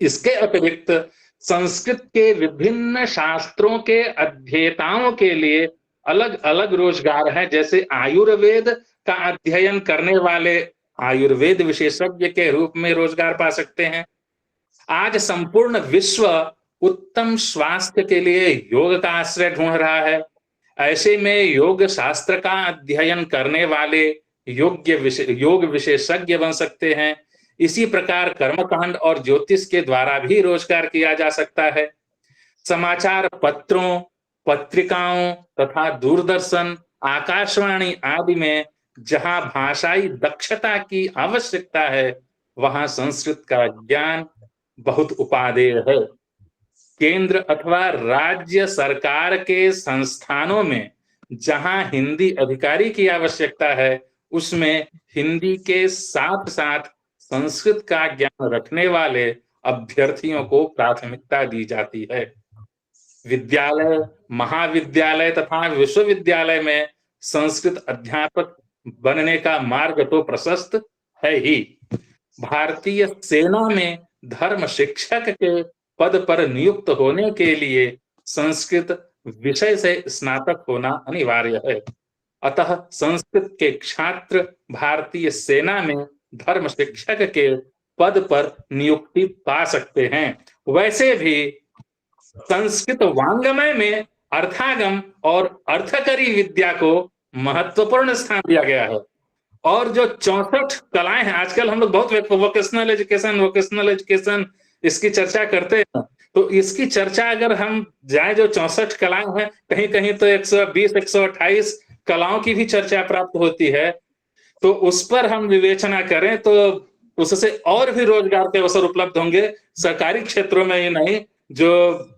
इसके अतिरिक्त संस्कृत के विभिन्न शास्त्रों के अध्येताओं के लिए अलग अलग रोजगार हैं। जैसे आयुर्वेद का अध्ययन करने वाले आयुर्वेद विशेषज्ञ के रूप में रोजगार पा सकते हैं। आज संपूर्ण विश्व उत्तम स्वास्थ्य के लिए योग का आश्रय ढूंढ रहा है। ऐसे में योग शास्त्र का अध्ययन करने वाले योग विशेषज्ञ बन सकते हैं। इसी प्रकार कर्मकांड और ज्योतिष के द्वारा भी रोजगार किया जा सकता है। समाचार पत्रों, पत्रिकाओं तथा दूरदर्शन, आकाशवाणी आदि में जहां भाषाई दक्षता की आवश्यकता है, वहां संस्कृत का ज्ञान बहुत उपादेय है। केंद्र अथवा राज्य सरकार के संस्थानों में जहां हिंदी अधिकारी की आवश्यकता है, उसमें हिंदी के साथ साथ संस्कृत का ज्ञान रखने वाले अभ्यर्थियों को प्राथमिकता दी जाती है। विद्यालय, महाविद्यालय तथा विश्वविद्यालय में संस्कृत अध्यापक बनने का मार्ग तो प्रशस्त है ही। भारतीय सेना में धर्म शिक्षक के पद पर नियुक्त होने के लिए संस्कृत विषय से स्नातक होना अनिवार्य है। अतः संस्कृत के छात्र भारतीय सेना में धर्म शिक्षक के पद पर नियुक्ति पा सकते हैं। वैसे भी संस्कृत वांग्मय में अर्थागम और अर्थकरी विद्या को महत्वपूर्ण स्थान दिया गया है। और जो 64 कलाएं हैं, आजकल हम लोग बहुत वोकेशनल एजुकेशन इसकी चर्चा करते हैं, तो इसकी चर्चा अगर हम जाए, जो 64 कलाएं हैं, कहीं कहीं तो 120 128 कलाओं की भी चर्चा प्राप्त होती है। तो उस पर हम विवेचना करें तो उससे और भी रोजगार के अवसर उपलब्ध होंगे, सरकारी क्षेत्रों में ही नहीं, जो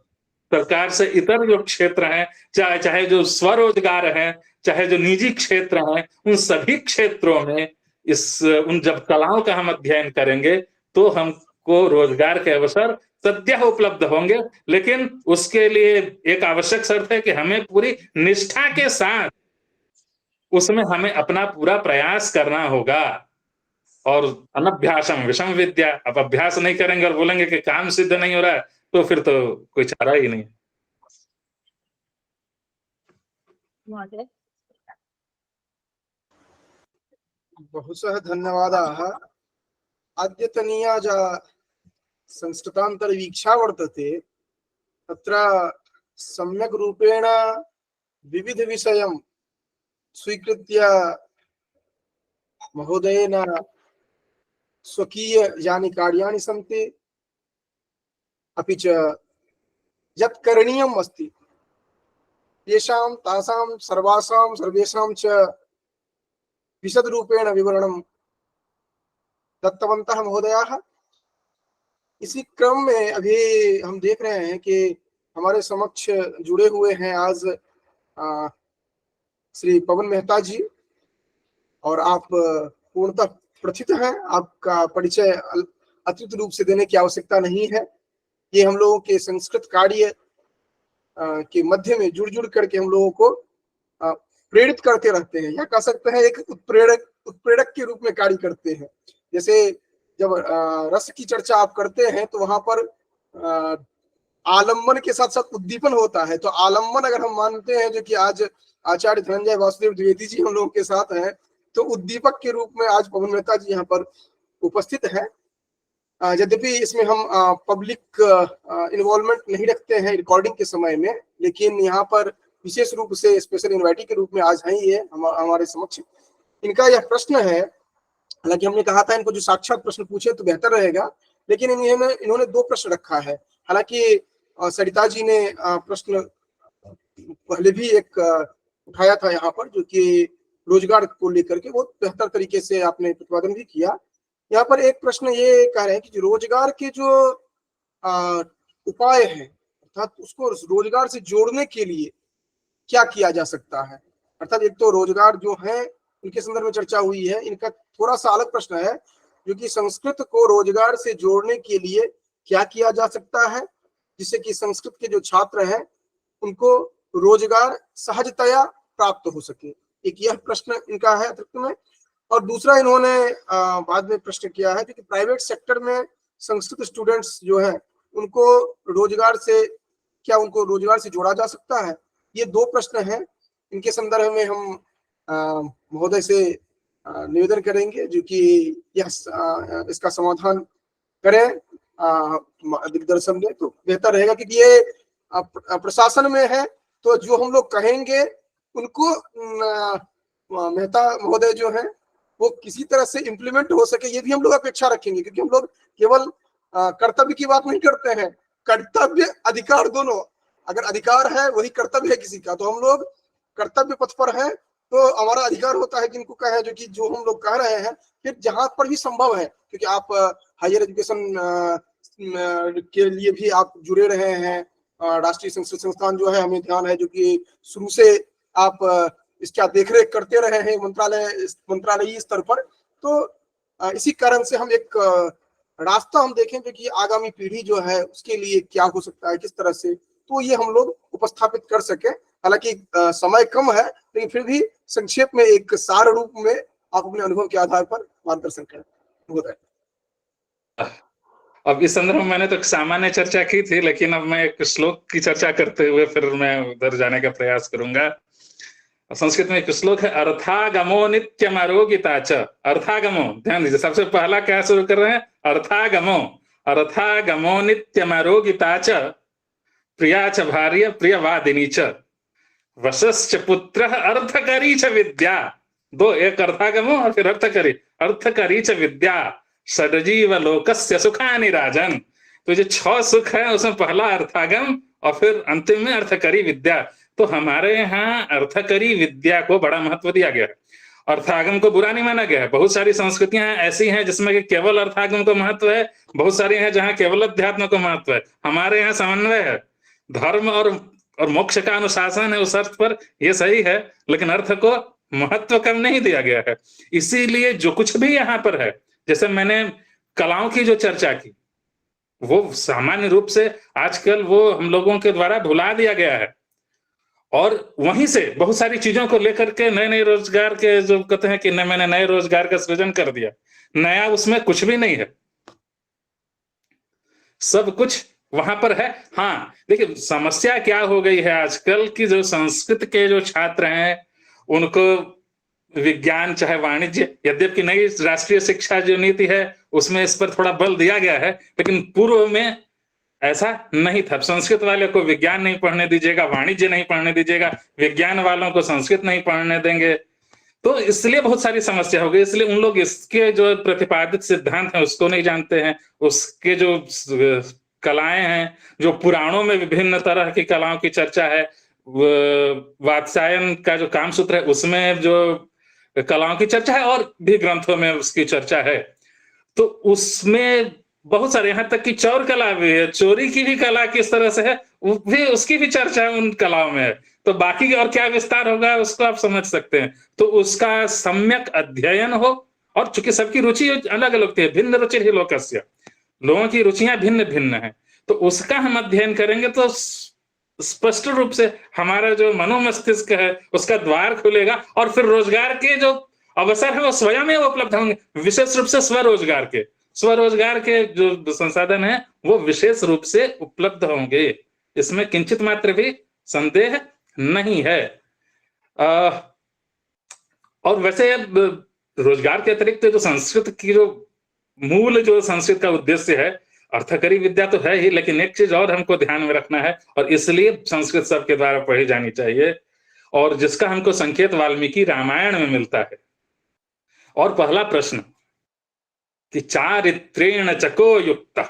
सरकार से इतर जो क्षेत्र हैं, चाहे जो स्वरोजगार है, चाहे जो निजी क्षेत्र हैं, उन सभी क्षेत्रों में उन जब कलाओं का हम अध्ययन करेंगे तो हमको रोजगार के अवसर सद्यः उपलब्ध होंगे। लेकिन उसके लिए एक आवश्यक शर्त है कि हमें पूरी निष्ठा के साथ उसमें हमें अपना पूरा प्रयास करना होगा। और अनभ्यासम विषम विद्या, अब अभ्यास नहीं करेंगे और बोलेंगे कि काम सिद्ध नहीं हो रहा है, तो फिर तो कोई चारा ही नहीं। बहुशः धन्यवादाः। अद्यतनीया या संस्कृतान्तरवीक्षा वर्तते, तत्र सम्यक् रूपेण विविधविषयं स्वीकृत्य महोदयेन स्वकीय यानि कार्याणि सन्ति, अपि च यत् करणीयम् अस्ति तेषां तासां सर्वेषां च विशदरूपेण विवरणं दत्तवन्तः महोदयाः। इसी क्रम में अभी हम देख रहे हैं कि हमारे समक्ष जुड़े हुए हैं आज श्री पवन मेहता जी, और आप पूर्णतः प्रथित हैं, आपका परिचय अतिरिक्त रूप से देने की आवश्यकता नहीं है। ये हम लोगों के संस्कृत कार्य के मध्य में जुड़ करके हम लोगों को प्रेरित करते रहते हैं, या कह सकते हैं एक उत्प्रेरक के रूप में कार्य करते हैं। जैसे जब रस की चर्चा आप करते हैं तो वहां पर आलम्बन के साथ साथ उद्दीपन होता है। तो आलम्बन अगर हम मानते हैं, जो कि आज आचार्य धनंजय वासुदेव द्विवेदी जी हम लोगों के साथ हैं, तो उद्दीपक के रूप में आज पवन मेहता जी यहाँ पर उपस्थित है। यद्यपि इसमें हम पब्लिक इन्वॉल्वमेंट नहीं रखते हैं रिकॉर्डिंग के समय में, लेकिन यहाँ पर विशेष रूप से स्पेशल इनवाइटी के रूप में आज हैं ये हमारे समक्ष। इनका यह प्रश्न है, हालांकि हमने कहा था इनको जो साक्षात प्रश्न पूछे तो बेहतर रहेगा, लेकिन इन्होंने 2 प्रश्न रखा है। हालांकि सरिता जी ने प्रश्न पहले भी एक उठाया था यहाँ पर, जो कि रोजगार को लेकर के बहुत बेहतर तरीके से आपने प्रतिपादन भी किया। यहाँ पर एक प्रश्न ये कह रहे हैं कि रोजगार के जो उपाय हैं, अर्थात उसको रोजगार से जोड़ने के लिए क्या किया जा सकता है। अर्थात एक तो रोजगार जो है उनके संदर्भ में चर्चा हुई है, इनका थोड़ा सा अलग प्रश्न है, जो कि संस्कृत को रोजगार से जोड़ने के लिए क्या किया जा सकता है, जिससे कि संस्कृत के जो छात्र हैं उनको रोजगार सहजतया प्राप्त हो सके। एक यह प्रश्न इनका है अतिरिक्त में। और दूसरा इन्होंने बाद में प्रश्न किया है कि प्राइवेट सेक्टर में संस्कृत स्टूडेंट्स जो हैं उनको रोजगार से जोड़ा जा सकता है। ये 2 प्रश्न हैं, इनके संदर्भ में हम महोदय से निवेदन करेंगे जो कि इसका समाधान करें दिग्दर्शन में, तो बेहतर रहेगा। क्योंकि ये प्रशासन में है, तो जो हम लोग कहेंगे उनको मेहता महोदय जो हैं वो किसी तरह से इम्प्लीमेंट हो सके, ये भी हम लोग अपेक्षा रखेंगे। क्योंकि हम लोग केवल कर्तव्य की बात नहीं करते हैं, कर्तव्य अधिकार दोनों, अगर अधिकार है वही कर्तव्य है किसी का, तो हम लोग कर्तव्य पथ पर हैं, तो हमारा अधिकार होता है कि इनको कहें जो हम लोग कह रहे हैं। फिर जहां पर भी संभव है, क्योंकि आप हायर एजुकेशन के लिए भी आप जुड़े रहे हैं, राष्ट्रीय संस्कृत संस्थान जो है हमें ध्यान है, जो कि शुरू से आप इसका देखरेख करते रहे हैं मंत्रालयीय स्तर पर। तो इसी कारण से हम एक रास्ता हम देखेंगे कि आगामी पीढ़ी जो है उसके लिए क्या हो सकता है, किस तरह से, तो ये हम लोग उपस्थापित कर सके। हालांकि समय कम है, लेकिन फिर भी संक्षेप में एक सार रूप में आप अपने अनुभव के आधार पर मार्गदर्शन करें। अब इस संदर्भ में मैंने तो सामान्य चर्चा की थी, लेकिन अब मैं एक श्लोक की चर्चा करते हुए फिर मैं उधर जाने का प्रयास करूंगा। संस्कृत में एक श्लोक है, अर्थागमो नित्यम आरोगिता च। अर्थागमो, ध्यान दीजिए, सबसे पहला क्या शुरू कर रहे हैं, अर्थागमो। अर्थागमो नित्यम आरोगिता च, प्रिया च भार्य प्रियवादिनी च, वशश्च पुत्र अर्थकरी च विद्या। दो, एक अर्थागमो और फिर अर्थकरी। अर्थकरी च विद्या षड्जीव लोकस्य सुखानि राजन। तो जो 6 सुख है उसमें पहला अर्थागम और फिर अंतिम में अर्थकरी विद्या। तो हमारे यहाँ अर्थकरी विद्या को बड़ा महत्व दिया गया है, अर्थागम को बुरा नहीं माना गया है। बहुत सारी संस्कृतियां ऐसी हैं जिसमें कि केवल अर्थागम को महत्व है, बहुत सारी हैं जहाँ केवल अध्यात्म को महत्व है। हमारे यहाँ समन्वय है, धर्म और मोक्ष का अनुशासन है, उस अर्थ पर यह सही है, लेकिन अर्थ को महत्व कम नहीं दिया गया है। इसीलिए जो कुछ भी यहाँ पर है, जैसे मैंने कलाओं की जो चर्चा की, वो सामान्य रूप से आजकल वो हम लोगों के द्वारा भुला दिया गया है, और वहीं से बहुत सारी चीजों को लेकर के नए नए रोजगार के जो कहते हैं कि मैंने नए रोजगार का सृजन कर दिया। नया उसमें कुछ भी नहीं है, सब कुछ वहां पर है। हाँ, देखिए समस्या क्या हो गई है आजकल की, जो संस्कृत के जो छात्र हैं उनको विज्ञान चाहे वाणिज्य, यद्यपि नई राष्ट्रीय शिक्षा जो नीति है उसमें इस पर थोड़ा बल दिया गया है, लेकिन पूर्व में ऐसा नहीं था। संस्कृत वाले को विज्ञान नहीं पढ़ने दीजिएगा, वाणिज्य नहीं पढ़ने दीजिएगा, विज्ञान वालों को संस्कृत नहीं पढ़ने देंगे, तो इसलिए बहुत सारी समस्या हो गई। इसलिए उन लोग इसके जो प्रतिपादित सिद्धांत हैं उसको नहीं जानते हैं, उसके जो कलाएं हैं, जो पुराणों में विभिन्न तरह की कलाओं की चर्चा है, वात्स्यायन का जो कामसूत्र है उसमें जो कलाओं की चर्चा है, और भी ग्रंथों में उसकी चर्चा है, तो उसमें बहुत सारे, यहाँ तक कि चौर कला भी है, चोरी की भी कला किस तरह से है वो भी, उसकी भी चर्चा उन कलाओं में है। तो बाकी और क्या विस्तार होगा उसको आप समझ सकते हैं। तो उसका सम्यक अध्ययन हो, और चूंकि सबकी रुचि अलग अलग होती है, भिन्न रुचि ही लोकस्य, लोगों की रुचियां भिन्न भिन्न है, तो उसका हम अध्ययन करेंगे तो स्पष्ट रूप से हमारा जो मनोमस्तिष्क है उसका द्वार खुलेगा, और फिर रोजगार के जो अवसर है वो स्वयं ही उपलब्ध होंगे। विशेष रूप से स्वरोजगार के जो संसाधन है वो विशेष रूप से उपलब्ध होंगे, इसमें किंचित मात्र भी संदेह नहीं है। और वैसे रोजगार के अतिरिक्त जो संस्कृत की जो मूल जो संस्कृत का उद्देश्य है, अर्थकरी विद्या तो है ही, लेकिन एक चीज और हमको ध्यान में रखना है, और इसलिए संस्कृत सबके द्वारा पढ़ी जानी चाहिए, और जिसका हमको संकेत वाल्मीकि रामायण में मिलता है। और पहला प्रश्न कि चारित्रेण चको युक्तः,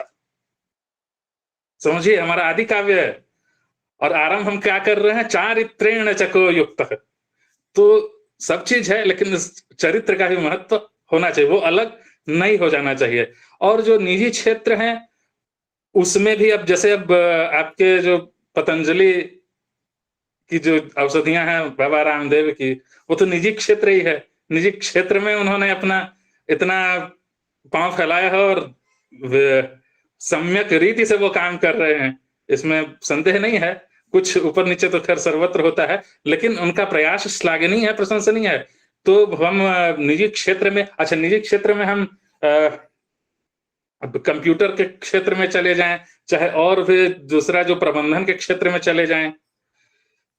समझिए हमारा आदि काव्य है और आरंभ हम क्या कर रहे हैं, चारित्रेण चको युक्तः। तो सब चीज है, लेकिन चरित्र का भी महत्व होना चाहिए, वो अलग नहीं हो जाना चाहिए। और जो निजी क्षेत्र हैं उसमें भी, अब जैसे अब आपके जो पतंजलि की जो औषधियां हैं बाबा रामदेव की, वो तो निजी क्षेत्र ही है। निजी क्षेत्र में उन्होंने अपना इतना पांव फैलाया है और सम्यक रीति से वो काम कर रहे हैं, इसमें संदेह नहीं है। कुछ ऊपर नीचे तो खैर सर्वत्र होता है, लेकिन उनका प्रयास श्लाघनीय है, प्रशंसनीय है। तो हम निजी क्षेत्र में, अच्छा निजी क्षेत्र में हम अब कंप्यूटर के क्षेत्र में चले जाएं, चाहे और भी दूसरा जो प्रबंधन के क्षेत्र में चले जाएं,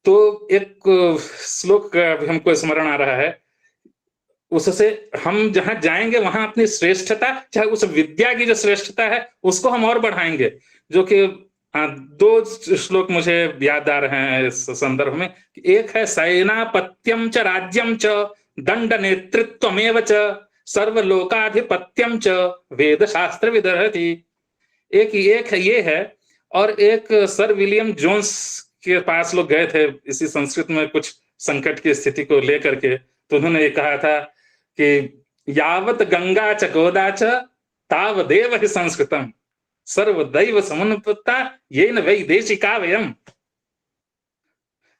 तो एक श्लोक हमको स्मरण आ रहा है, उससे हम जहां जाएंगे वहां अपनी श्रेष्ठता, चाहे उस विद्या की जो श्रेष्ठता है उसको हम और बढ़ाएंगे। जो कि 2 श्लोक मुझे याद आ रहे हैं इस संदर्भ में। एक है सेनापत्यम च राज्यम च दंड नेतृत्वमेव च सर्वलोकाधिपत्यम च वेद शास्त्र विदर्हति। एक है ये है, और एक सर विलियम जोन्स के पास लोग गए थे इसी संस्कृत में कुछ संकट की स्थिति को लेकर के, तो उन्होंने ये कहा था कि यावत गंगा च गोदा च तावदेव हि संस्कृतम सर्वदैव समुन्नता येन वैदेशिका वयम्।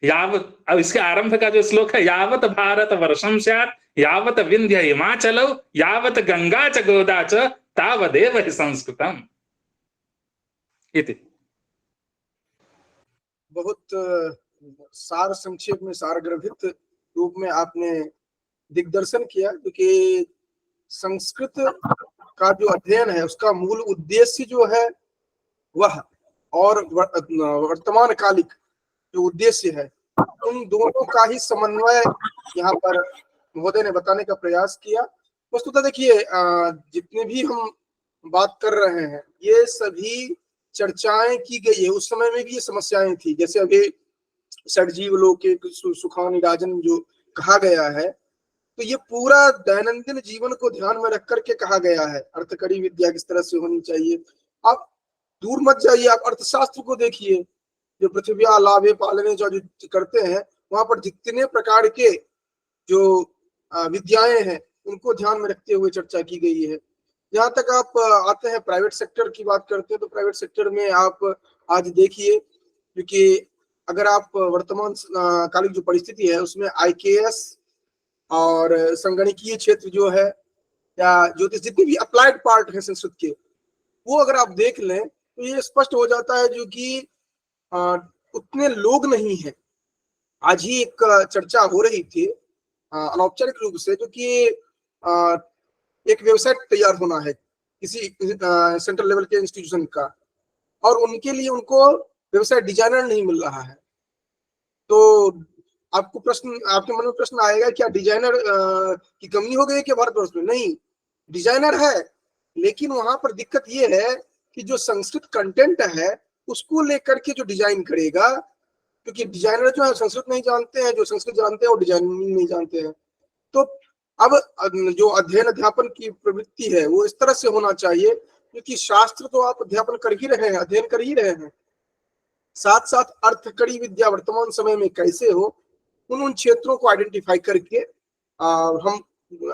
यावत, अब इसके आरंभ का जो श्लोक है, यावत भारत वर्षम स्यात् यावत विंध्य हिमाचलौ यावत गंगा च गोदा च तावदेव हि संस्कृतम इति। बहुत सार संक्षेप में, सारगर्भित रूप में आपने दिग्दर्शन किया, क्योंकि संस्कृत का जो अध्ययन है उसका मूल उद्देश्य जो है वह, और वर्तमान कालिक जो उद्देश्य है, उन दोनों का ही समन्वय यहाँ पर महोदय ने बताने का प्रयास किया। वस्तुतः देखिए, जितने भी हम बात कर रहे हैं ये सभी चर्चाएं की गई है, उस समय में भी ये समस्याएं थी। जैसे अभी षडजीव लोके सुखा निराजन जो कहा गया है, तो ये पूरा दैनंदिन जीवन को ध्यान में रख करके कहा गया है। अर्थकरी विद्या किस तरह से होनी चाहिए, आप दूर मत जाइए, आप अर्थशास्त्र को देखिए, जो पृथ्वी लाभे पालने जो करते हैं, वहां पर जितने प्रकार के जो विद्याएं हैं उनको ध्यान में रखते हुए चर्चा की गई है। जहां तक आप आते हैं प्राइवेट सेक्टर की बात करते हैं, तो प्राइवेट सेक्टर में आप आज देखिए, क्योंकि अगर आप वर्तमान कालिक जो परिस्थिति है उसमें IKS और संगणकीय क्षेत्र जो है, या ज्योतिष, जितने भी अप्लाइड पार्ट है संस्कृत के, वो अगर आप देख लें तो ये स्पष्ट हो जाता है जो कि उतने लोग नहीं है। आज ही एक चर्चा हो रही थी अनौपचारिक रूप से, जो कि एक वेबसाइट तैयार होना है किसी सेंट्रल लेवल के इंस्टीट्यूशन का, और उनके लिए उनको वेबसाइट डिजाइनर नहीं मिल रहा है। तो आपको प्रश्न, आपके मन में प्रश्न आएगा, क्या डिजाइनर की कमी हो गई है क्या भारतवर्ष में? नहीं, डिजाइनर है, लेकिन वहां पर दिक्कत ये है कि जो संस्कृत कंटेंट है उसको लेकर के जो डिजाइन करेगा, क्योंकि डिजाइनर जो है संस्कृत नहीं जानते हैं, जो संस्कृत जानते हैं वो डिजाइनिंग नहीं जानते हैं। तो अब जो अध्ययन अध्यापन की प्रवृत्ति है वो इस तरह से होना चाहिए, क्योंकि शास्त्र तो आप अध्यापन कर ही रहे हैं, अध्ययन कर ही रहे हैं, साथ साथ अर्थकरी विद्या वर्तमान समय में कैसे हो, उन क्षेत्रों को आइडेंटिफाई करके हम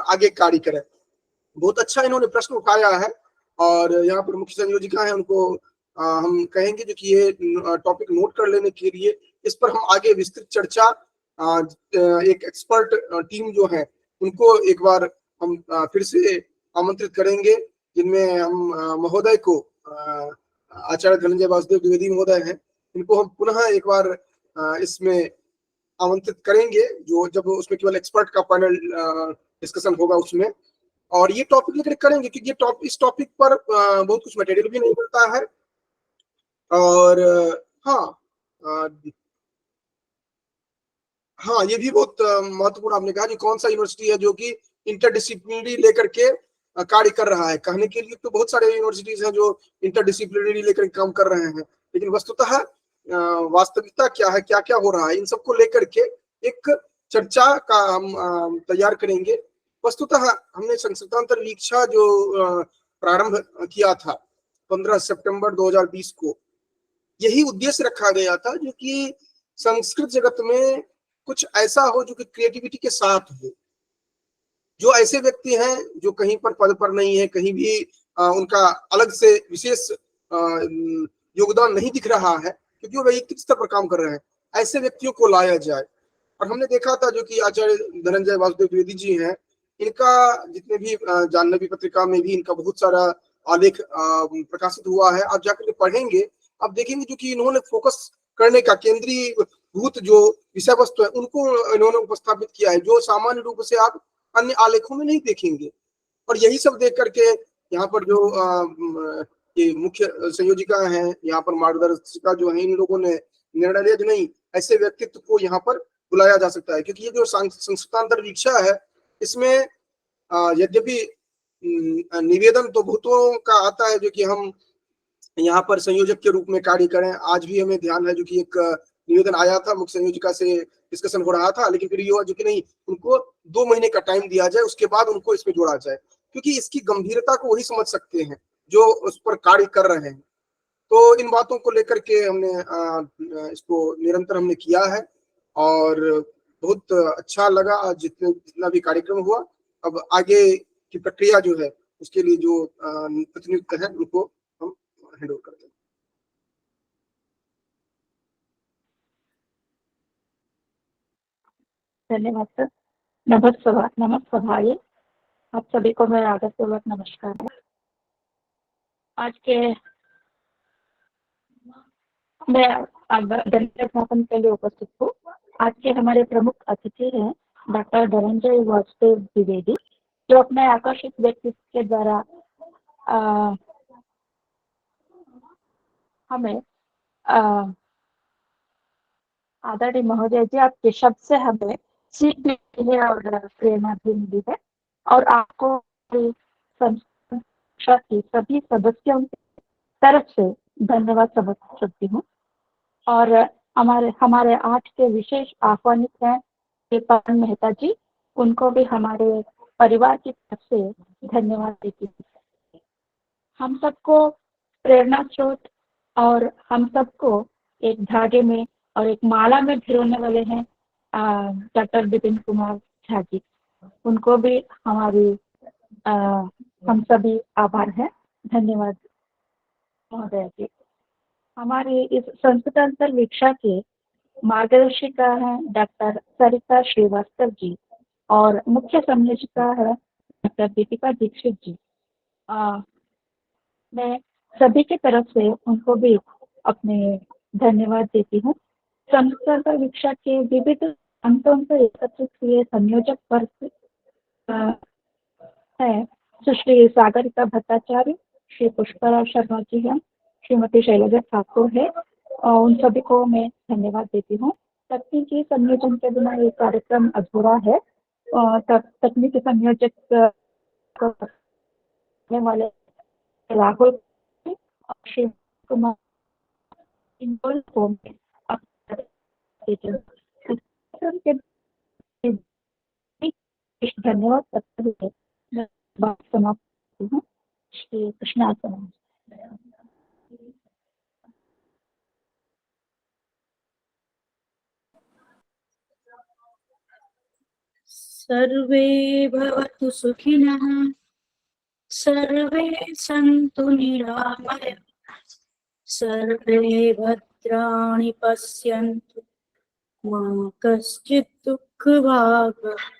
आगे कार्य करें। बहुत अच्छा इन्होंने प्रश्न उठाया है, और यहाँ पर मुख्य संयोजिका है, उनको हम कहेंगे जो कि ये टॉपिक नोट कर लेने के लिए, इस पर हम आगे विस्तृत चर्चा, एक एक्सपर्ट टीम जो है उनको एक बार हम फिर से आमंत्रित करेंगे, जिनमें हम महोदय को, आचार्य धनंजय वासुदेव द्विवेदी महोदय हैं, इनको हम पुनः एक बार इसमें आमंत्रित करेंगे, जो जब उसमें केवल एक्सपर्ट का पैनल डिस्कशन होगा उसमें, और ये टॉपिक लेकर करेंगे, क्योंकि ये इस टॉपिक पर बहुत कुछ मटेरियल भी नहीं मिलता है। और हाँ, ये भी बहुत महत्वपूर्ण आपने कहा कि कौन सा यूनिवर्सिटी है जो कि इंटरडिसिप्लिनरी लेकर के कार्य कर रहा है। कहने के लिए तो बहुत सारे यूनिवर्सिटीज हैं जो इंटरडिसिप्लिनरी लेकर काम कर रहे हैं, लेकिन वस्तुतः वास्तविकता क्या है, क्या क्या हो रहा है, इन सबको लेकर के एक चर्चा का हम तैयार करेंगे। वस्तुतः हमने संस्कृतांतर वीक्षा जो प्रारंभ किया था 15 सितंबर 2020 को, यही उद्देश्य रखा गया था जो कि संस्कृत जगत में कुछ ऐसा हो जो कि क्रिएटिविटी के साथ हो। जो ऐसे व्यक्ति हैं जो कहीं पर पद पर नहीं है, कहीं भी उनका अलग से विशेष योगदान नहीं दिख रहा है, क्योंकि वो वैयक्तिक स्तर पर काम कर रहे हैं, ऐसे व्यक्तियों को लाया जाए। और हमने देखा था जो कि आचार्य धनंजय वासुदेव द्विवेदी जी हैं, इनका जितने भी जानवी पत्रिका में भी इनका बहुत सारा आलेख प्रकाशित हुआ है। आप जाकर के पढ़ेंगे, आप देखेंगे जो कि इन्होंने फोकस करने का केंद्रीय भूत जो विषय वस्तु है उनको इन्होंने उपस्थापित किया है, जो सामान्य रूप से आप अन्य आलेखों में नहीं देखेंगे। और यही सब देख करके यहाँ पर जो ये मुख्य संयोजिका हैं, यहाँ पर मार्गदर्शिका जो है, इन लोगों ने निर्णय लिया कि नहीं, ऐसे व्यक्तित्व को यहाँ पर बुलाया जा सकता है। क्योंकि ये जो संस्कृतांतर वीक्षा है, इसमें यद्यपि निवेदन तो बहुतों का आता है जो कि हम यहाँ पर संयोजक के रूप में कार्य करें। आज भी हमें ध्यान है जो कि एक निवेदन आया था, मुख्य संयोजिका से डिस्कशन हो रहा था, लेकिन फिर ये हुआ जो कि नहीं, उनको 2 महीने का टाइम दिया जाए, उसके बाद उनको इसमें जोड़ा जाए, क्योंकि इसकी गंभीरता को वही समझ सकते हैं जो उस पर कार्य कर रहे हैं। तो इन बातों को लेकर के हमने इसको निरंतर हमने किया है, और बहुत अच्छा लगा आज जितना भी कार्यक्रम हुआ। अब आगे की प्रक्रिया जो है उसके लिए जो प्रतिनियुक्त है उनको हम हैंड ओवर करते हैं। धन्यवाद सर। नमस्सभाये, आप सभी को मेरा आदरपूर्वक नमस्कार है। आज के मैं ज्ञापन के लिए उपस्थित हूँ। आज के हमारे प्रमुख अतिथि हैं डॉक्टर धनंजय वासुदेव द्विवेदी, जो अपने आकर्षित व्यक्तित्व के द्वारा हमें आदरणीय महोदय जी, आपके शब्द से हमें सीख मिली है और प्रेरणा भी मिली है, और आपको संस्था की सभी सदस्यों की तरफ से धन्यवाद समर्पित करती हूँ। और हमारे आज के विशेष आह्वानित हैं पवन मेहता जी, उनको भी हमारे परिवार की तरफ से धन्यवाद देती हूँ। हम सबको प्रेरणा स्रोत और हम सबको एक धागे में और एक माला में भिरोने वाले हैं डॉक्टर विपिन कुमार झा जी, उनको भी हमारी हम सभी आभार है। धन्यवाद महोदय जी। हमारी इस संस्कृतांतर वीक्षा के मार्गदर्शिका है डॉक्टर सरिता श्रीवास्तव जी, और मुख्य संयोजिका है डॉक्टर दीपिका दीक्षित जी। मैं सभी की तरफ से उनको भी अपने धन्यवाद देती हूँ। संस्कृतांतर वीक्षा के विविध अंतों से एकत्रित हुए संयोजक वर्ग है सुश्री सागरिका भट्टाचार्य, श्री पुष्पराज शर्मा जी हैं, श्रीमती शैलजा ठाकुर है, और उन सभी को मैं धन्यवाद देती हूँ। तकनीकी संयोजन के बिना ये कार्यक्रम अधूरा है। तकनीकी संयोजक करने वाले राहुल श्री कुमार को धन्यवाद करते हुए बात समाप्त हूँ। श्री कृष्णार्पणम। सर्वे भवन्तु सुखिनः, सर्वे सन्तु निरामयाः, सर्वे भद्राणि पश्यन्तु, मा कश्चित् दुःखभाग् भवेत्।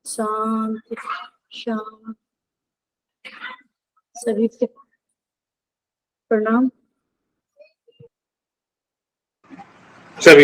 शांति शांति। सभी को प्रणाम। सभी